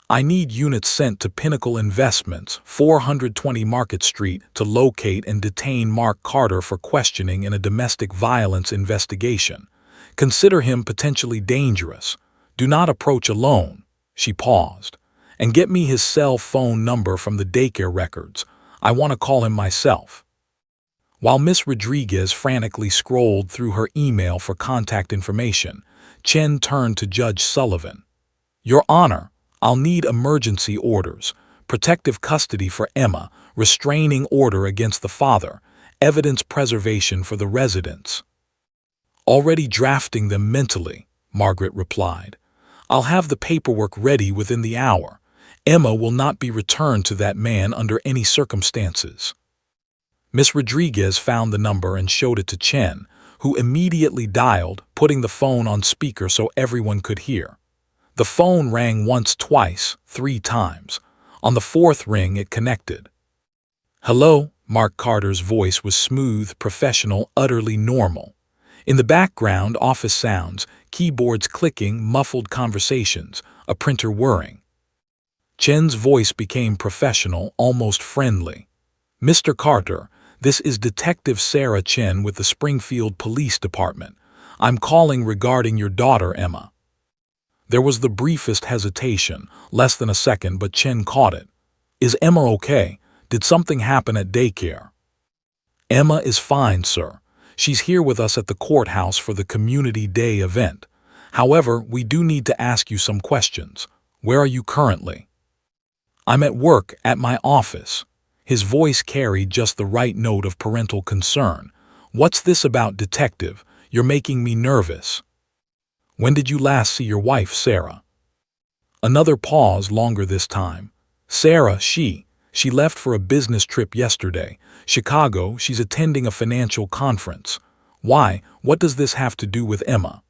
"I need units sent to Pinnacle Investments, 420 Market Street, to locate and detain Mark Carter for questioning in a domestic violence investigation. Consider him potentially dangerous. Do not approach alone." She paused. "And get me his cell phone number from the daycare records. I want to call him myself." While Miss Rodriguez frantically scrolled through her email for contact information, Chen turned to Judge Sullivan. "Your Honor, I'll need emergency orders, protective custody for Emma, restraining order against the father, evidence preservation for the residents." "Already drafting them mentally," Margaret replied. "I'll have the paperwork ready within the hour. Emma will not be returned to that man under any circumstances." Miss Rodriguez found the number and showed it to Chen, who immediately dialed, putting the phone on speaker so everyone could hear. The phone rang once, twice, 3 times. On the 4th ring, it connected. "Hello?" Mark Carter's voice was smooth, professional, utterly normal. In the background, office sounds, keyboards clicking, muffled conversations, a printer whirring. Chen's voice became professional, almost friendly. "Mr. Carter, this is Detective Sarah Chen with the Springfield Police Department. I'm calling regarding your daughter, Emma." There was the briefest hesitation, less than a second, but Chen caught it. "Is Emma okay? Did something happen at daycare?" "Emma is fine, sir. She's here with us at the courthouse for the Community Day event. However, we do need to ask you some questions. Where are you currently?" "I'm at work, at my office." His voice carried just the right note of parental concern. "What's this about, detective? You're making me nervous." "When did you last see your wife, Sarah?" Another pause, longer this time. "Sarah, she left for a business trip yesterday. Chicago, she's attending a financial conference." "Why? What does this have to do with Emma?"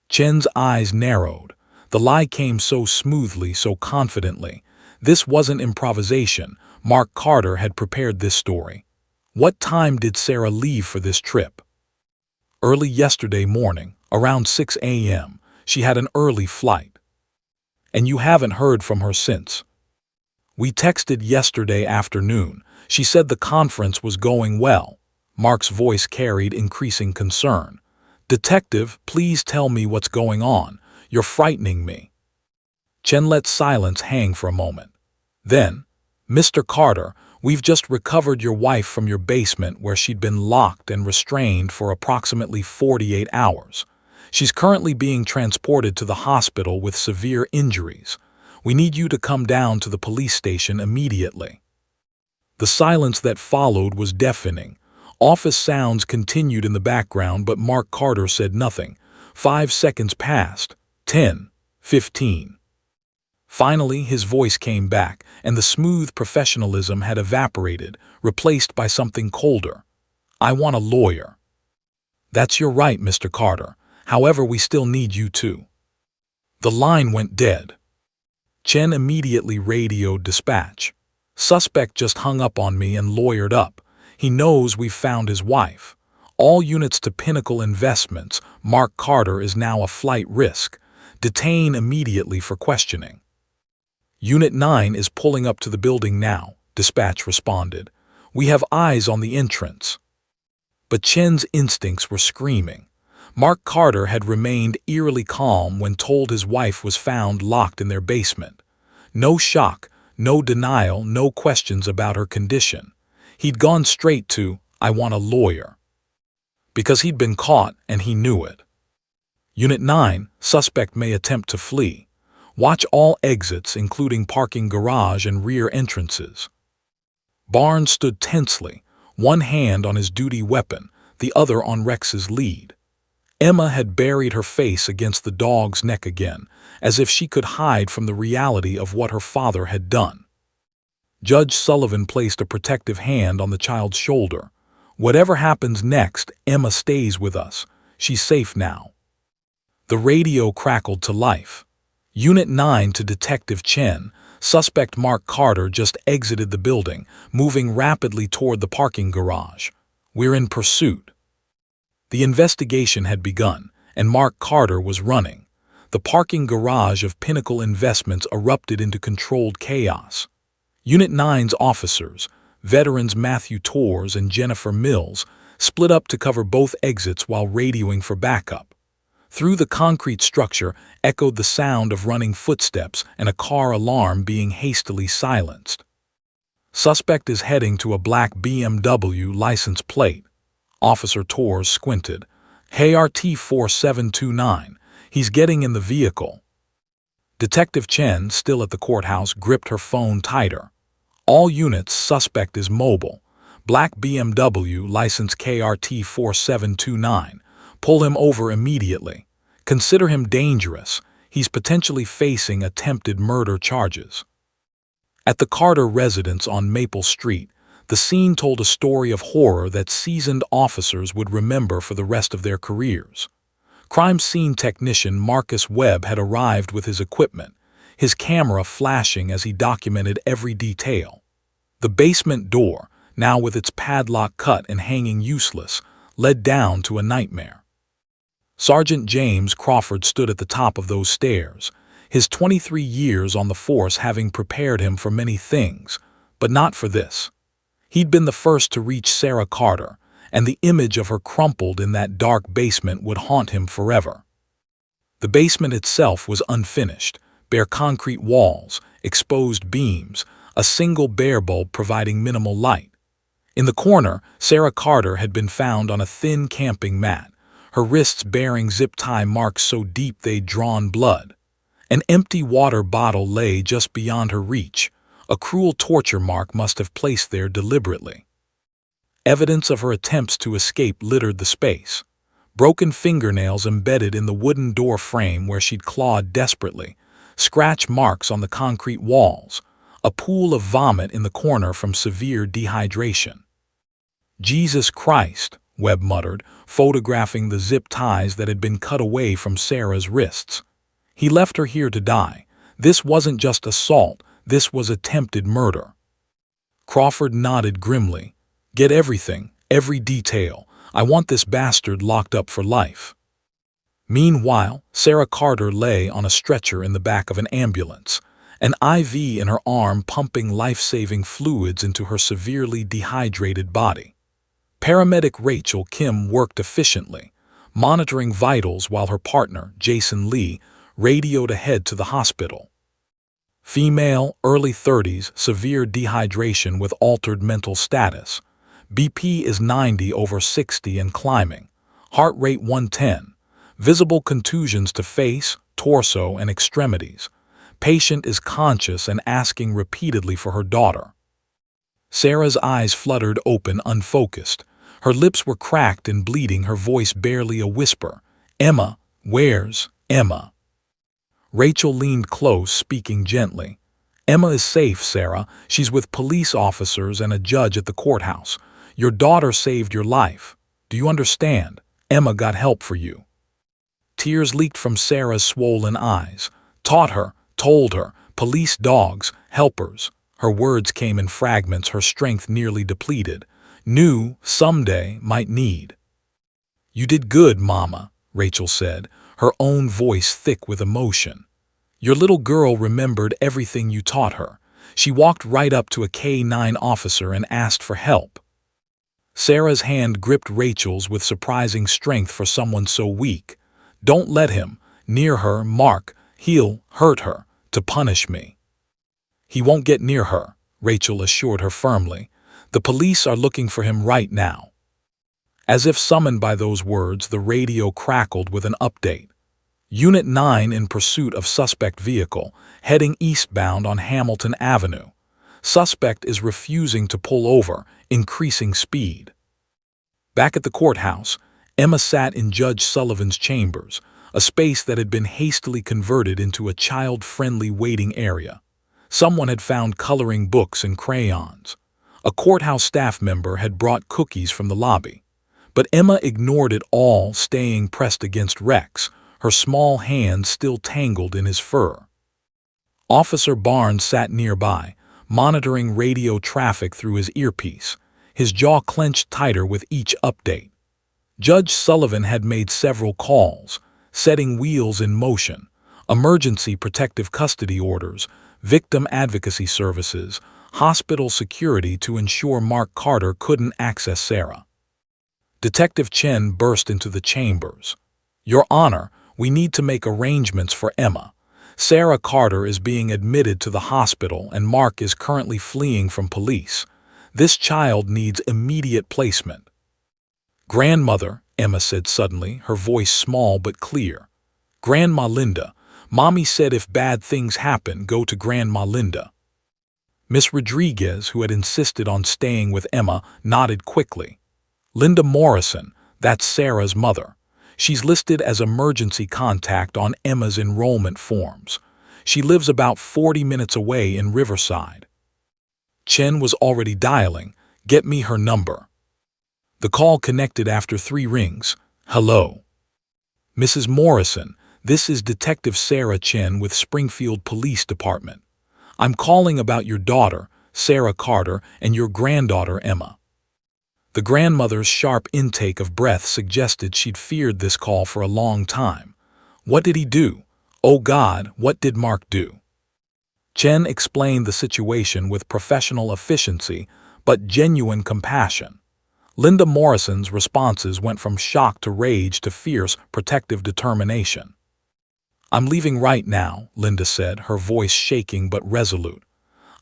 Chen's eyes narrowed. The lie came so smoothly, so confidently. This wasn't improvisation. Mark Carter had prepared this story. "What time did Sarah leave for this trip?" "Early yesterday morning, around 6 a.m. She had an early flight." "And you haven't heard from her since?" "We texted yesterday afternoon. She said the conference was going well." Mark's voice carried increasing concern. "Detective, please tell me what's going on. You're frightening me." Chen let silence hang for a moment. Then, "Mr. Carter, we've just recovered your wife from your basement where she'd been locked and restrained for approximately 48 hours. She's currently being transported to the hospital with severe injuries. We need you to come down to the police station immediately." The silence that followed was deafening. Office sounds continued in the background, but Mark Carter said nothing. 5 seconds passed. 10. 15. Finally, his voice came back, and the smooth professionalism had evaporated, replaced by something colder. "I want a lawyer." "That's your right, Mr. Carter. However, we still need you too." The line went dead. Chen immediately radioed dispatch. "Suspect just hung up on me and lawyered up. He knows we've found his wife. All units to Pinnacle Investments. Mark Carter is now a flight risk. Detain immediately for questioning." "Unit 9 is pulling up to the building now," dispatch responded. "We have eyes on the entrance." But Chen's instincts were screaming. Mark Carter had remained eerily calm when told his wife was found locked in their basement. No shock, no denial, no questions about her condition. He'd gone straight to, "I want a lawyer." Because he'd been caught and he knew it. Unit 9, suspect may attempt to flee. Watch all exits, including parking garage and rear entrances. Barnes stood tensely, one hand on his duty weapon, the other on Rex's lead. Emma had buried her face against the dog's neck again, as if she could hide from the reality of what her father had done. Judge Sullivan placed a protective hand on the child's shoulder. Whatever happens next, Emma stays with us. She's safe now." The radio crackled to life. "Unit 9 to Detective Chen. Suspect Mark Carter just exited the building, moving rapidly toward the parking garage. We're in pursuit." The investigation had begun, and Mark Carter was running. The parking garage of Pinnacle Investments erupted into controlled chaos. Unit 9's officers, veterans Matthew Torres and Jennifer Mills, split up to cover both exits while radioing for backup. Through the concrete structure echoed the sound of running footsteps and a car alarm being hastily silenced. "Suspect is heading to a black BMW license plate." Officer Torres squinted. "ART 4729. He's getting in the vehicle." Detective Chen, still at the courthouse, gripped her phone tighter. "All units, suspect is mobile. Black BMW, license KRT 4729. Pull him over immediately. Consider him dangerous. He's potentially facing attempted murder charges." At the Carter residence on Maple Street, the scene told a story of horror that seasoned officers would remember for the rest of their careers. Crime scene technician Marcus Webb had arrived with his equipment, his camera flashing as he documented every detail. The basement door, now with its padlock cut and hanging useless, led down to a nightmare. Sergeant James Crawford stood at the top of those stairs, his 23 years on the force having prepared him for many things, but not for this. He'd been the first to reach Sarah Carter, and the image of her crumpled in that dark basement would haunt him forever. The basement itself was unfinished, bare concrete walls, exposed beams, a single bare bulb providing minimal light. In the corner, Sarah Carter had been found on a thin camping mat, her wrists bearing zip-tie marks so deep they'd drawn blood. An empty water bottle lay just beyond her reach. A cruel torture mark must have placed there deliberately. Evidence of her attempts to escape littered the space. Broken fingernails embedded in the wooden door frame where she'd clawed desperately, scratch marks on the concrete walls, a pool of vomit in the corner from severe dehydration. "Jesus Christ," Webb muttered, photographing the zip ties that had been cut away from Sarah's wrists. "He left her here to die. This wasn't just assault, this was attempted murder." Crawford nodded grimly. "Get everything, every detail. I want this bastard locked up for life." Meanwhile, Sarah Carter lay on a stretcher in the back of an ambulance, an IV in her arm pumping life-saving fluids into her severely dehydrated body. Paramedic Rachel Kim worked efficiently, monitoring vitals while her partner, Jason Lee, radioed ahead to the hospital. Female, early 30s, severe dehydration with altered mental status. BP is 90/60 and climbing. Heart rate 110. Visible contusions to face, torso, and extremities. Patient is conscious and asking repeatedly for her daughter. Sarah's eyes fluttered open, unfocused. Her lips were cracked and bleeding, her voice barely a whisper. "Emma, where's Emma?" Rachel leaned close, speaking gently. "Emma is safe, Sarah. She's with police officers and a judge at the courthouse. Your daughter saved your life. Do you understand? Emma got help for you." Tears leaked from Sarah's swollen eyes. "Taught her, told her, police dogs, helpers." Her words came in fragments, her strength nearly depleted. "Knew, someday, might need." "You did good, Mama," Rachel said, her own voice thick with emotion. "Your little girl remembered everything you taught her. She walked right up to a K-9 officer and asked for help." Sarah's hand gripped Rachel's with surprising strength for someone so weak. "Don't let him near her, Mark. He'll hurt her to punish me." "He won't get near her," Rachel assured her firmly. "The police are looking for him right now." As if summoned by those words, the radio crackled with an update. "Unit 9 in pursuit of suspect vehicle, heading eastbound on Hamilton Avenue. Suspect is refusing to pull over, increasing speed." Back at the courthouse, Emma sat in Judge Sullivan's chambers, a space that had been hastily converted into a child-friendly waiting area. Someone had found coloring books and crayons. A courthouse staff member had brought cookies from the lobby, but Emma ignored it all, staying pressed against Rex, her small hands still tangled in his fur. Officer Barnes sat nearby, monitoring radio traffic through his earpiece, his jaw clenched tighter with each update. Judge Sullivan had made several calls, setting wheels in motion: emergency protective custody orders, victim advocacy services, hospital security to ensure Mark Carter couldn't access Sarah. Detective Chen burst into the chambers. "Your Honor, we need to make arrangements for Emma. Sarah Carter is being admitted to the hospital and Mark is currently fleeing from police. This child needs immediate placement." "Grandmother," Emma said suddenly, her voice small but clear. "Grandma Linda. Mommy said if bad things happen, go to Grandma Linda." Miss Rodriguez, who had insisted on staying with Emma, nodded quickly. "Linda Morrison, that's Sarah's mother. She's listed as emergency contact on Emma's enrollment forms. She lives about 40 minutes away in Riverside." Chen was already dialing. "Get me her number." The call connected after 3 rings. "Hello. Mrs. Morrison, this is Detective Sarah Chen with Springfield Police Department. I'm calling about your daughter, Sarah Carter, and your granddaughter, Emma." The grandmother's sharp intake of breath suggested she'd feared this call for a long time. What did he do? Oh God, what did Mark do? Chen explained the situation with professional efficiency, but genuine compassion. Linda Morrison's responses went from shock to rage to fierce, protective determination. "I'm leaving right now," Linda said, her voice shaking but resolute.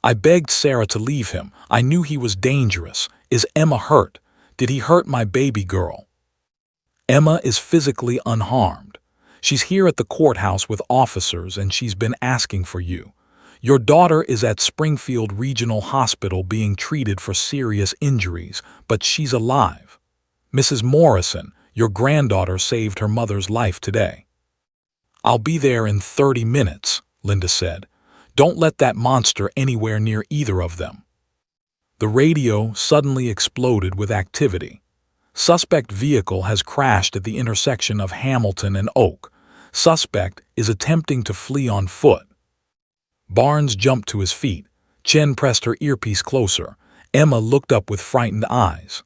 "I begged Sarah to leave him. I knew he was dangerous. Is Emma hurt? Did he hurt my baby girl?" "Emma is physically unharmed. She's here at the courthouse with officers and she's been asking for you. Your daughter is at Springfield Regional Hospital being treated for serious injuries, but she's alive. Mrs. Morrison, your granddaughter saved her mother's life today." "I'll be there in 30 minutes, Linda said. "Don't let that monster anywhere near either of them." The radio suddenly exploded with activity. "Suspect vehicle has crashed at the intersection of Hamilton and Oak. Suspect is attempting to flee on foot." Barnes jumped to his feet. Chen pressed her earpiece closer. Emma looked up with frightened eyes.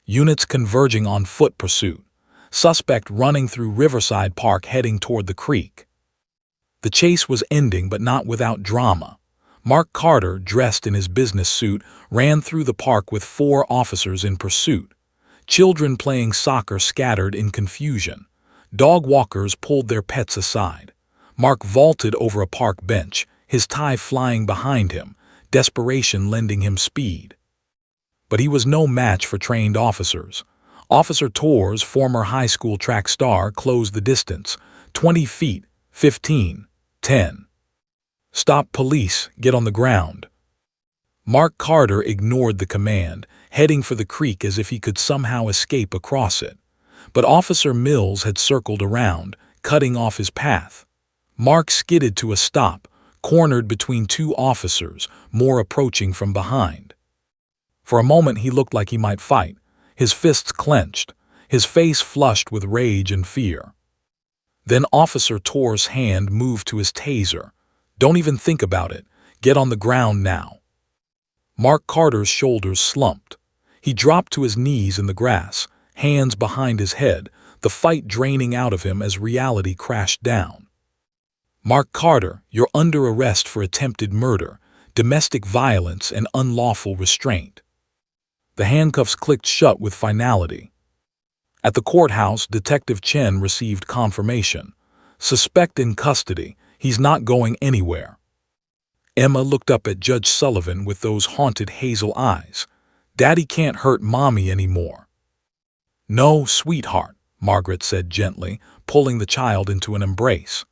"Units converging on foot pursuit. Suspect running through Riverside Park heading toward the creek." The chase was ending, but not without drama. Mark Carter, dressed in his business suit, ran through the park with 4 officers in pursuit. Children playing soccer scattered in confusion. Dog walkers pulled their pets aside. Mark vaulted over a park bench, his tie flying behind him, desperation lending him speed. But he was no match for trained officers. Officer Torres, former high school track star, closed the distance. 20 feet, 15, 10. "Stop, police, get on the ground." Mark Carter ignored the command, heading for the creek as if he could somehow escape across it. But Officer Mills had circled around, cutting off his path. Mark skidded to a stop, cornered between 2 officers, more approaching from behind. For a moment he looked like he might fight, his fists clenched, his face flushed with rage and fear. Then Officer Torres' hand moved to his taser. "Don't even think about it. Get on the ground now." Mark Carter's shoulders slumped. He dropped to his knees in the grass, hands behind his head, the fight draining out of him as reality crashed down. "Mark Carter, you're under arrest for attempted murder, domestic violence, and unlawful restraint." The handcuffs clicked shut with finality. At the courthouse, Detective Chen received confirmation. "Suspect in custody. He's not going anywhere." Emma looked up at Judge Sullivan with those haunted hazel eyes. "Daddy can't hurt Mommy anymore." "No, sweetheart," Margaret said gently, pulling the child into an embrace.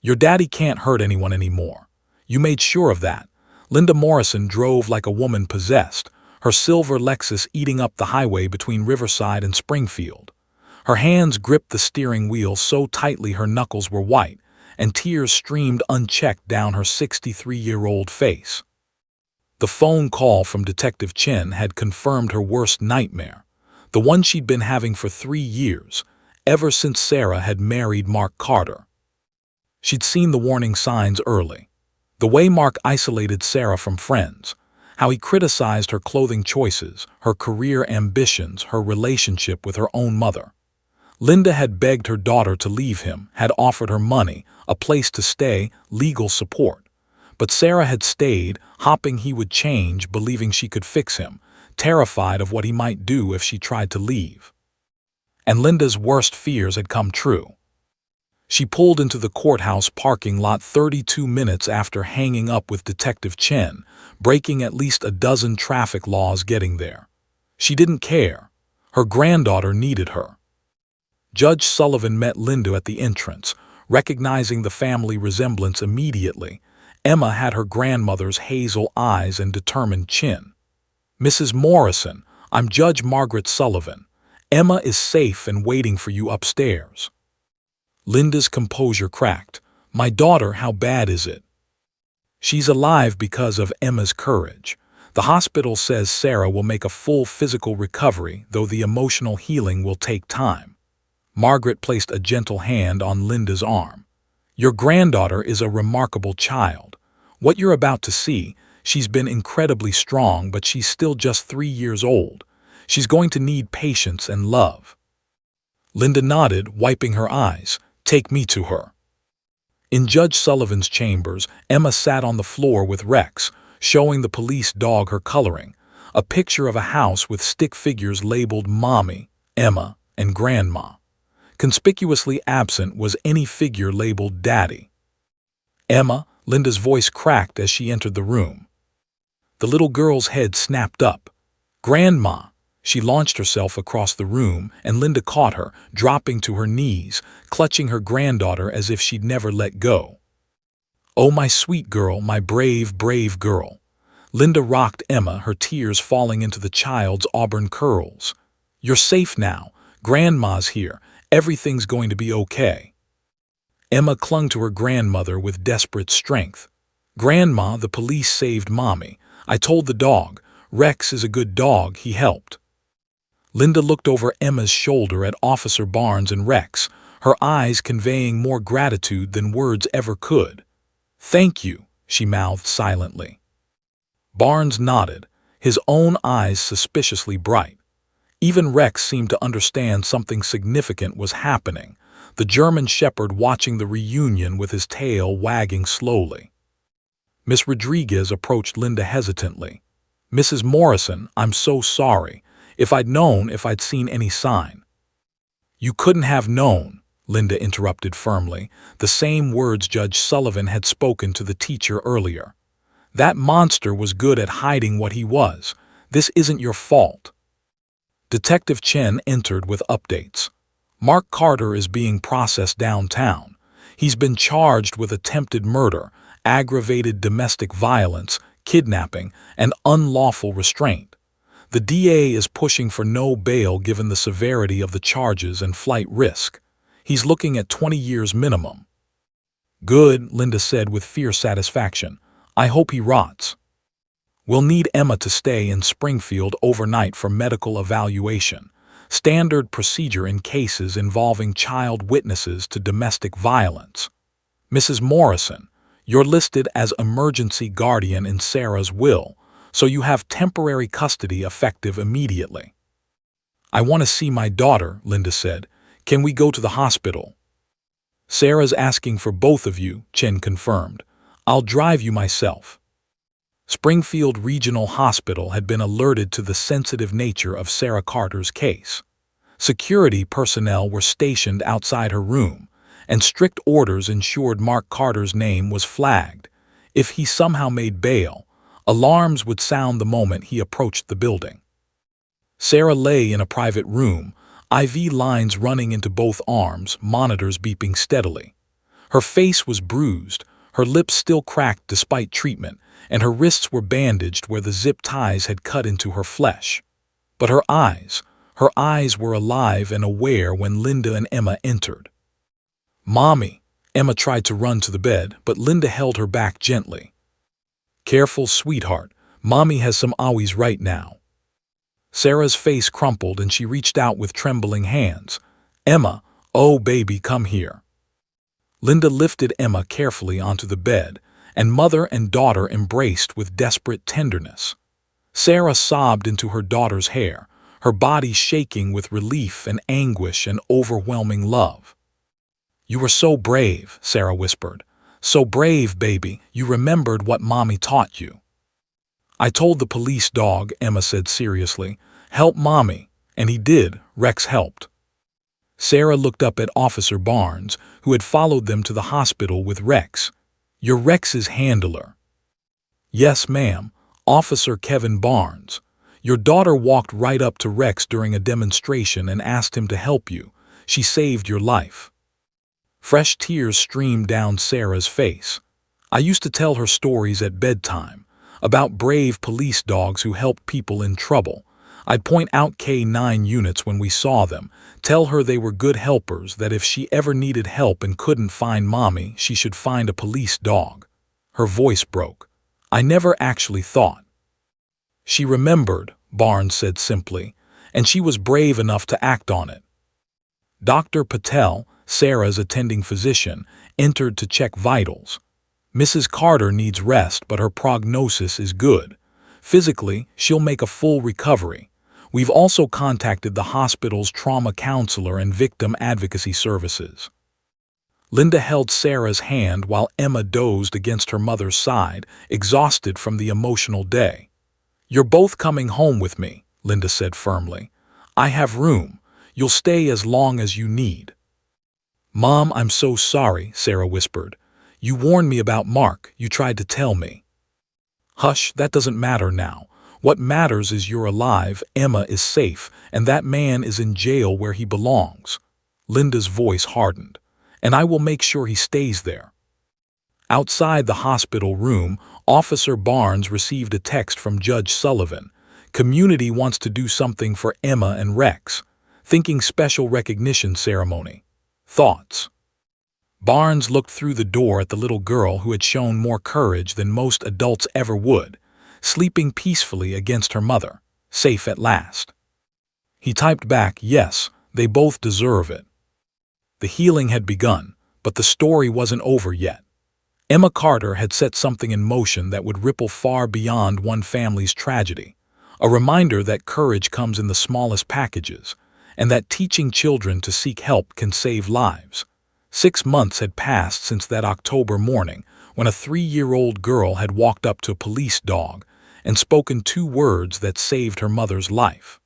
"Your daddy can't hurt anyone anymore. You made sure of that." Linda Morrison drove like a woman possessed, her silver Lexus eating up the highway between Riverside and Springfield. Her hands gripped the steering wheel so tightly her knuckles were white, and tears streamed unchecked down her 63-year-old face. The phone call from Detective Chen had confirmed her worst nightmare, the one she'd been having for 3 years, ever since Sarah had married Mark Carter. She'd seen the warning signs early. The way Mark isolated Sarah from friends, how he criticized her clothing choices, her career ambitions, her relationship with her own mother. Linda had begged her daughter to leave him, had offered her money, a place to stay, legal support. But Sarah had stayed, hoping he would change, believing she could fix him, terrified of what he might do if she tried to leave. And Linda's worst fears had come true. She pulled into the courthouse parking lot 32 minutes after hanging up with Detective Chen, breaking at least a dozen traffic laws getting there. She didn't care. Her granddaughter needed her. Judge Sullivan met Linda at the entrance, recognizing the family resemblance immediately. Emma had her grandmother's hazel eyes and determined chin. "Mrs. Morrison, I'm Judge Margaret Sullivan. Emma is safe and waiting for you upstairs." Linda's composure cracked. "My daughter, how bad is it?" "She's alive because of Emma's courage. The hospital says Sarah will make a full physical recovery, though the emotional healing will take time." Margaret placed a gentle hand on Linda's arm. "Your granddaughter is a remarkable child. What you're about to see, she's been incredibly strong, but she's still just 3 years old. She's going to need patience and love." Linda nodded, wiping her eyes. "Take me to her." In Judge Sullivan's chambers, Emma sat on the floor with Rex, showing the police dog her coloring, a picture of a house with stick figures labeled Mommy, Emma, and Grandma. Conspicuously absent was any figure labeled Daddy. "Emma," Linda's voice cracked as she entered the room. The little girl's head snapped up. "Grandma!" She launched herself across the room, and Linda caught her, dropping to her knees, clutching her granddaughter as if she'd never let go. "Oh, my sweet girl, my brave, brave girl." Linda rocked Emma, her tears falling into the child's auburn curls. "You're safe now. Grandma's here. Everything's going to be okay." Emma clung to her grandmother with desperate strength. "Grandma, the police saved Mommy. I told the dog. Rex is a good dog, he helped." Linda looked over Emma's shoulder at Officer Barnes and Rex, her eyes conveying more gratitude than words ever could. "Thank you," she mouthed silently. Barnes nodded, his own eyes suspiciously bright. Even Rex seemed to understand something significant was happening, the German shepherd watching the reunion with his tail wagging slowly. Miss Rodriguez approached Linda hesitantly. "Mrs. Morrison, I'm so sorry. If I'd seen any sign." "You couldn't have known," Linda interrupted firmly, the same words Judge Sullivan had spoken to the teacher earlier. "That monster was good at hiding what he was. This isn't your fault." Detective Chen entered with updates. "Mark Carter is being processed downtown. He's been charged with attempted murder, aggravated domestic violence, kidnapping, and unlawful restraint. The DA is pushing for no bail given the severity of the charges and flight risk. He's looking at 20 years minimum." "Good," Linda said with fierce satisfaction. "I hope he rots." "We'll need Emma to stay in Springfield overnight for medical evaluation, standard procedure in cases involving child witnesses to domestic violence. Mrs. Morrison, you're listed as emergency guardian in Sarah's will, so you have temporary custody effective immediately." "I want to see my daughter," Linda said. "Can we go to the hospital?" "Sarah's asking for both of you," Chen confirmed. "I'll drive you myself." Springfield Regional Hospital had been alerted to the sensitive nature of Sarah Carter's case. Security personnel were stationed outside her room, and strict orders ensured Mark Carter's name was flagged. If he somehow made bail, alarms would sound the moment he approached the building. Sarah lay in a private room, IV lines running into both arms, monitors beeping steadily. Her face was bruised, her lips still cracked despite treatment, and her wrists were bandaged where the zip ties had cut into her flesh. But her eyes were alive and aware when Linda and Emma entered. "Mommy!" Emma tried to run to the bed, but Linda held her back gently. "Careful, sweetheart. Mommy has some owies right now. Sarah's face crumpled and she reached out with trembling hands. Emma, oh baby, come here. Linda lifted Emma carefully onto the bed, and mother and daughter embraced with desperate tenderness. Sarah sobbed into her daughter's hair, her body shaking with relief and anguish and overwhelming love. You were so brave, Sarah whispered. So brave, baby, you remembered what Mommy taught you. I told the police dog, Emma said seriously. Help Mommy. And he did. Rex helped. Sarah looked up at Officer Barnes, who had followed them to the hospital with Rex. You're Rex's handler. Yes, ma'am. Officer Kevin Barnes. Your daughter walked right up to Rex during a demonstration and asked him to help you. She saved your life. Fresh tears streamed down Sarah's face. I used to tell her stories at bedtime, about brave police dogs who helped people in trouble. I'd point out K-9 units when we saw them, tell her they were good helpers, that if she ever needed help and couldn't find Mommy, she should find a police dog. Her voice broke. I never actually thought. She remembered, Barnes said simply, and she was brave enough to act on it. Dr. Patel, Sarah's attending physician, entered to check vitals. Mrs. Carter needs rest, but her prognosis is good. Physically, she'll make a full recovery. We've also contacted the hospital's trauma counselor and victim advocacy services. Linda held Sarah's hand while Emma dozed against her mother's side, exhausted from the emotional day. You're both coming home with me, Linda said firmly. I have room. You'll stay as long as you need. Mom, I'm so sorry, Sarah whispered. You warned me about Mark. You tried to tell me. Hush, that doesn't matter now. What matters is you're alive, Emma is safe, and that man is in jail where he belongs. Linda's voice hardened. And I will make sure he stays there. Outside the hospital room, Officer Barnes received a text from Judge Sullivan. Community wants to do something for Emma and Rex. Thinking special recognition ceremony. Thoughts? Barnes looked through the door at the little girl who had shown more courage than most adults ever would, sleeping peacefully against her mother, safe at last. He typed back, yes, they both deserve it. The healing had begun, but the story wasn't over yet. Emma Carter had set something in motion that would ripple far beyond one family's tragedy, a reminder that courage comes in the smallest packages, and that teaching children to seek help can save lives. 6 months had passed since that October morning when a 3-year-old girl had walked up to a police dog and spoken 2 words that saved her mother's life.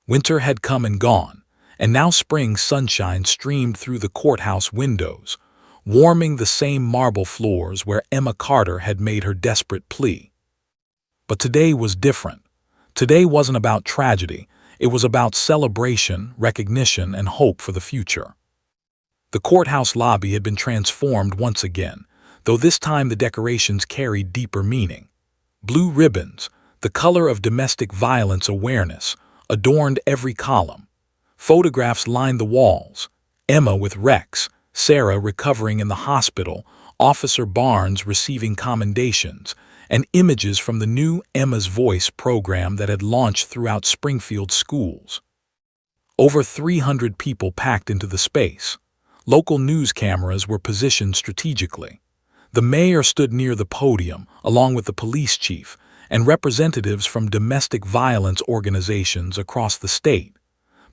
Winter had come and gone, and now spring sunshine streamed through the courthouse windows, warming the same marble floors where Emma Carter had made her desperate plea. But today was different. Today wasn't about tragedy, it was about celebration, recognition, and hope for the future. The courthouse lobby had been transformed once again, though this time the decorations carried deeper meaning. Blue ribbons, the color of domestic violence awareness, adorned every column. Photographs lined the walls. Emma with Rex, Sarah recovering in the hospital, Officer Barnes receiving commendations, and images from the new Emma's Voice program that had launched throughout Springfield schools. Over 300 people packed into the space. Local news cameras were positioned strategically. The mayor stood near the podium, along with the police chief, and representatives from domestic violence organizations across the state.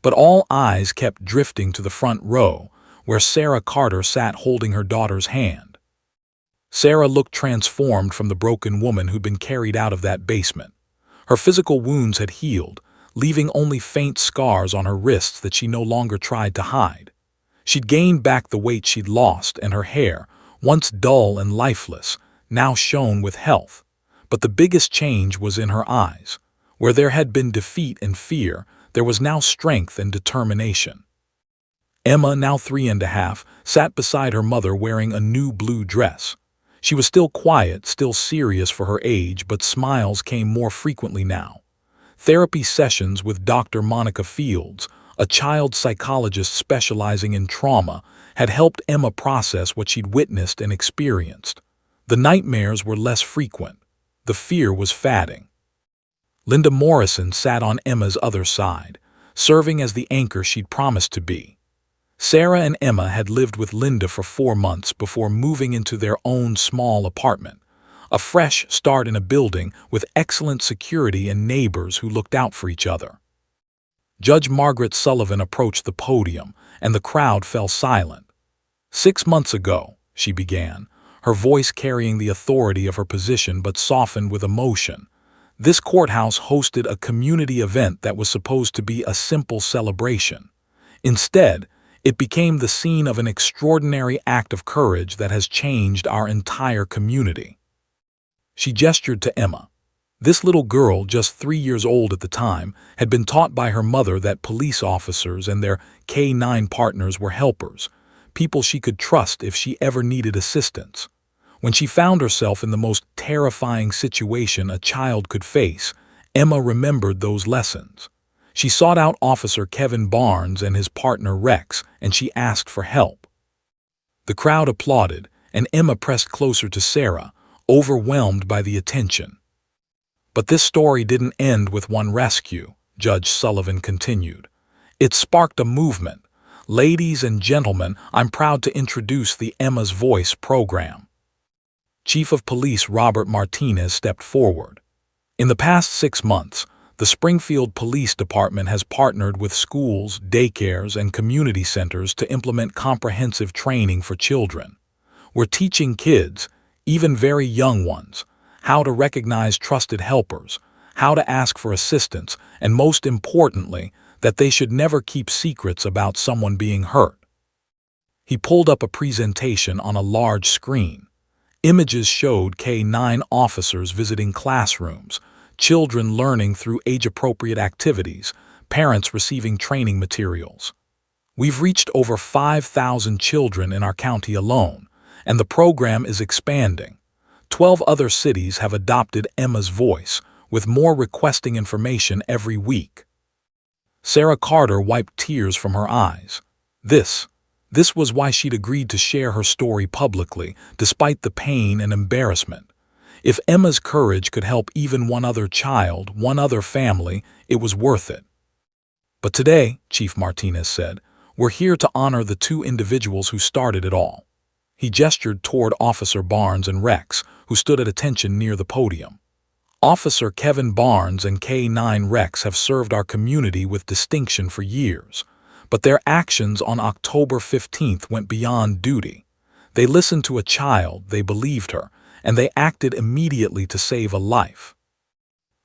But all eyes kept drifting to the front row, where Sarah Carter sat holding her daughter's hand. Sarah looked transformed from the broken woman who'd been carried out of that basement. Her physical wounds had healed, leaving only faint scars on her wrists that she no longer tried to hide. She'd gained back the weight she'd lost, and her hair, once dull and lifeless, now shone with health. But the biggest change was in her eyes. Where there had been defeat and fear, there was now strength and determination. Emma, now 3½, sat beside her mother wearing a new blue dress. She was still quiet, still serious for her age, but smiles came more frequently now. Therapy sessions with Dr. Monica Fields, a child psychologist specializing in trauma, had helped Emma process what she'd witnessed and experienced. The nightmares were less frequent. The fear was fading. Linda Morrison sat on Emma's other side, serving as the anchor she'd promised to be. Sarah and Emma had lived with Linda for 4 months before moving into their own small apartment, a fresh start in a building with excellent security and neighbors who looked out for each other. Judge Margaret Sullivan approached the podium, and the crowd fell silent. 6 months ago, she began, her voice carrying the authority of her position but softened with emotion. This courthouse hosted a community event that was supposed to be a simple celebration. Instead, it became the scene of an extraordinary act of courage that has changed our entire community. She gestured to Emma. This little girl, just 3 years old at the time, had been taught by her mother that police officers and their K-9 partners were helpers, people she could trust if she ever needed assistance. When she found herself in the most terrifying situation a child could face, Emma remembered those lessons. She sought out Officer Kevin Barnes and his partner Rex, and she asked for help. The crowd applauded, and Emma pressed closer to Sarah, overwhelmed by the attention. But this story didn't end with one rescue, Judge Sullivan continued. It sparked a movement. Ladies and gentlemen, I'm proud to introduce the Emma's Voice program. Chief of Police Robert Martinez stepped forward. In the past 6 months, the Springfield Police Department has partnered with schools, daycares, and community centers to implement comprehensive training for children. We're teaching kids, even very young ones, how to recognize trusted helpers, how to ask for assistance, and most importantly, that they should never keep secrets about someone being hurt. He pulled up a presentation on a large screen. Images showed K-9 officers visiting classrooms, children learning through age-appropriate activities, parents receiving training materials. We've reached over 5,000 children in our county alone, and the program is expanding. 12 other cities have adopted Emma's Voice, with more requesting information every week. Sarah Carter wiped tears from her eyes. This was why she'd agreed to share her story publicly, despite the pain and embarrassment. If Emma's courage could help even one other child, one other family, it was worth it. But today, Chief Martinez said, we're here to honor the 2 individuals who started it all. He gestured toward Officer Barnes and Rex, who stood at attention near the podium. Officer Kevin Barnes and K-9 Rex have served our community with distinction for years, but their actions on October 15th went beyond duty. They listened to a child, they believed her, and they acted immediately to save a life.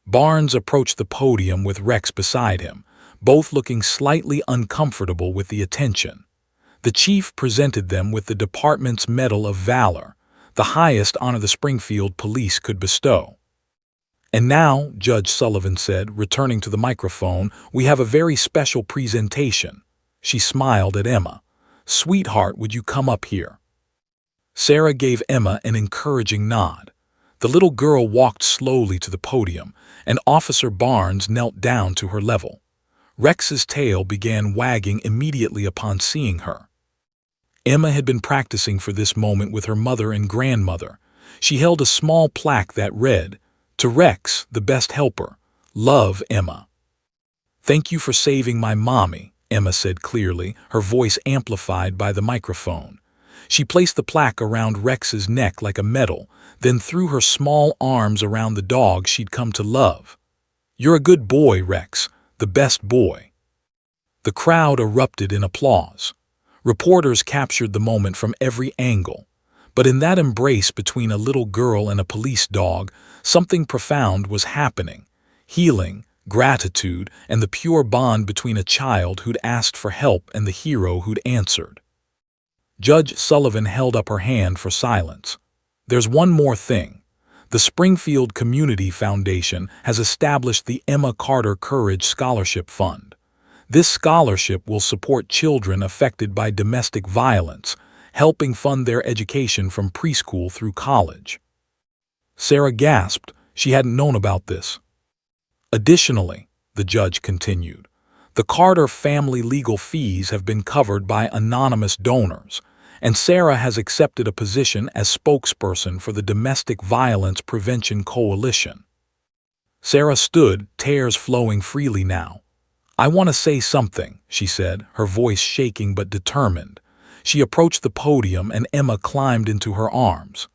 Barnes approached the podium with Rex beside him, both looking slightly uncomfortable with the attention. The chief presented them with the department's Medal of Valor, the highest honor the Springfield Police could bestow. And now, Judge Sullivan said, returning to the microphone, we have a very special presentation. She smiled at Emma. Sweetheart, would you come up here? Sarah gave Emma an encouraging nod. The little girl walked slowly to the podium, and Officer Barnes knelt down to her level. Rex's tail began wagging immediately upon seeing her. Emma had been practicing for this moment with her mother and grandmother. She held a small plaque that read, "To Rex, the best helper. Love, Emma." "Thank you for saving my mommy," Emma said clearly, her voice amplified by the microphone. She placed the plaque around Rex's neck like a medal, then threw her small arms around the dog she'd come to love. "You're a good boy, Rex, the best boy." The crowd erupted in applause. Reporters captured the moment from every angle. But in that embrace between a little girl and a police dog, something profound was happening. Healing, gratitude, and the pure bond between a child who'd asked for help and the hero who'd answered. Judge Sullivan held up her hand for silence. There's one more thing. The Springfield Community Foundation has established the Emma Carter Courage Scholarship Fund. This scholarship will support children affected by domestic violence, helping fund their education from preschool through college. Sarah gasped. She hadn't known about this. Additionally, the judge continued, the Carter family legal fees have been covered by anonymous donors, and Sarah has accepted a position as spokesperson for the Domestic Violence Prevention Coalition. Sarah stood, tears flowing freely now. "I want to say something," she said, her voice shaking but determined. She approached the podium and Emma climbed into her arms.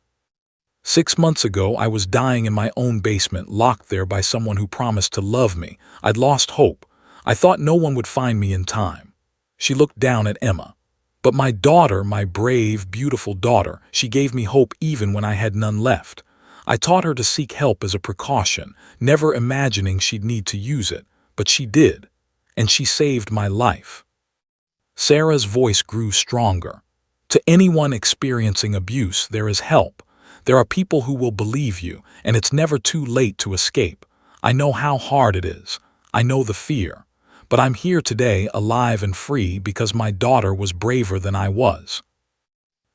"6 months ago, I was dying in my own basement, locked there by someone who promised to love me. I'd lost hope. I thought no one would find me in time." She looked down at Emma. "But my daughter, my brave, beautiful daughter, she gave me hope even when I had none left. I taught her to seek help as a precaution, never imagining she'd need to use it, but she did. And she saved my life." Sarah's voice grew stronger. "To anyone experiencing abuse, there is help. There are people who will believe you, and it's never too late to escape. I know how hard it is. I know the fear. But I'm here today, alive and free, because my daughter was braver than I was."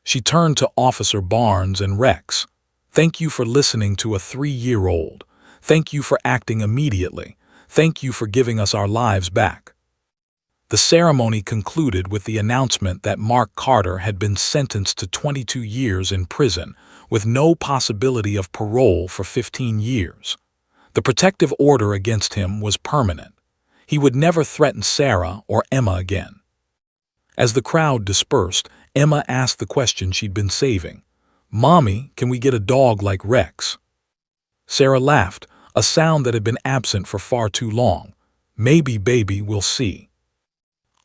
She turned to Officer Barnes and Rex. "Thank you for listening to a 3-year-old. Thank you for acting immediately. Thank you for giving us our lives back." The ceremony concluded with the announcement that Mark Carter had been sentenced to 22 years in prison, with no possibility of parole for 15 years. The protective order against him was permanent. He would never threaten Sarah or Emma again. As the crowd dispersed, Emma asked the question she'd been saving. "Mommy, can we get a dog like Rex?" Sarah laughed, a sound that had been absent for far too long. "Maybe, baby, we'll see."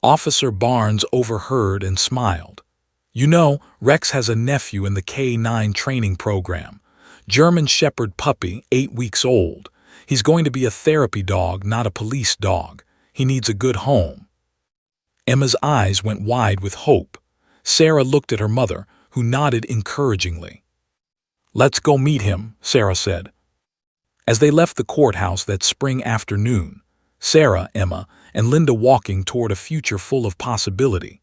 Officer Barnes overheard and smiled. "You know, Rex has a nephew in the K9 training program. German Shepherd puppy, 8 weeks old. He's going to be a therapy dog, not a police dog. He needs a good home." Emma's eyes went wide with hope. Sarah looked at her mother, who nodded encouragingly. "Let's go meet him," Sarah said. As they left the courthouse that spring afternoon, Sarah, Emma, and Linda walking toward a future full of possibility,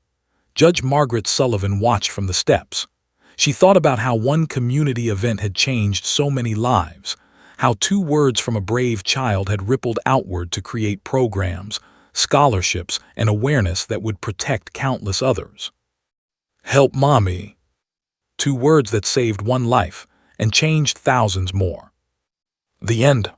Judge Margaret Sullivan watched from the steps. She thought about how one community event had changed so many lives, how 2 words from a brave child had rippled outward to create programs, scholarships, and awareness that would protect countless others. "Help mommy." 2 words that saved one life and changed thousands more. The end.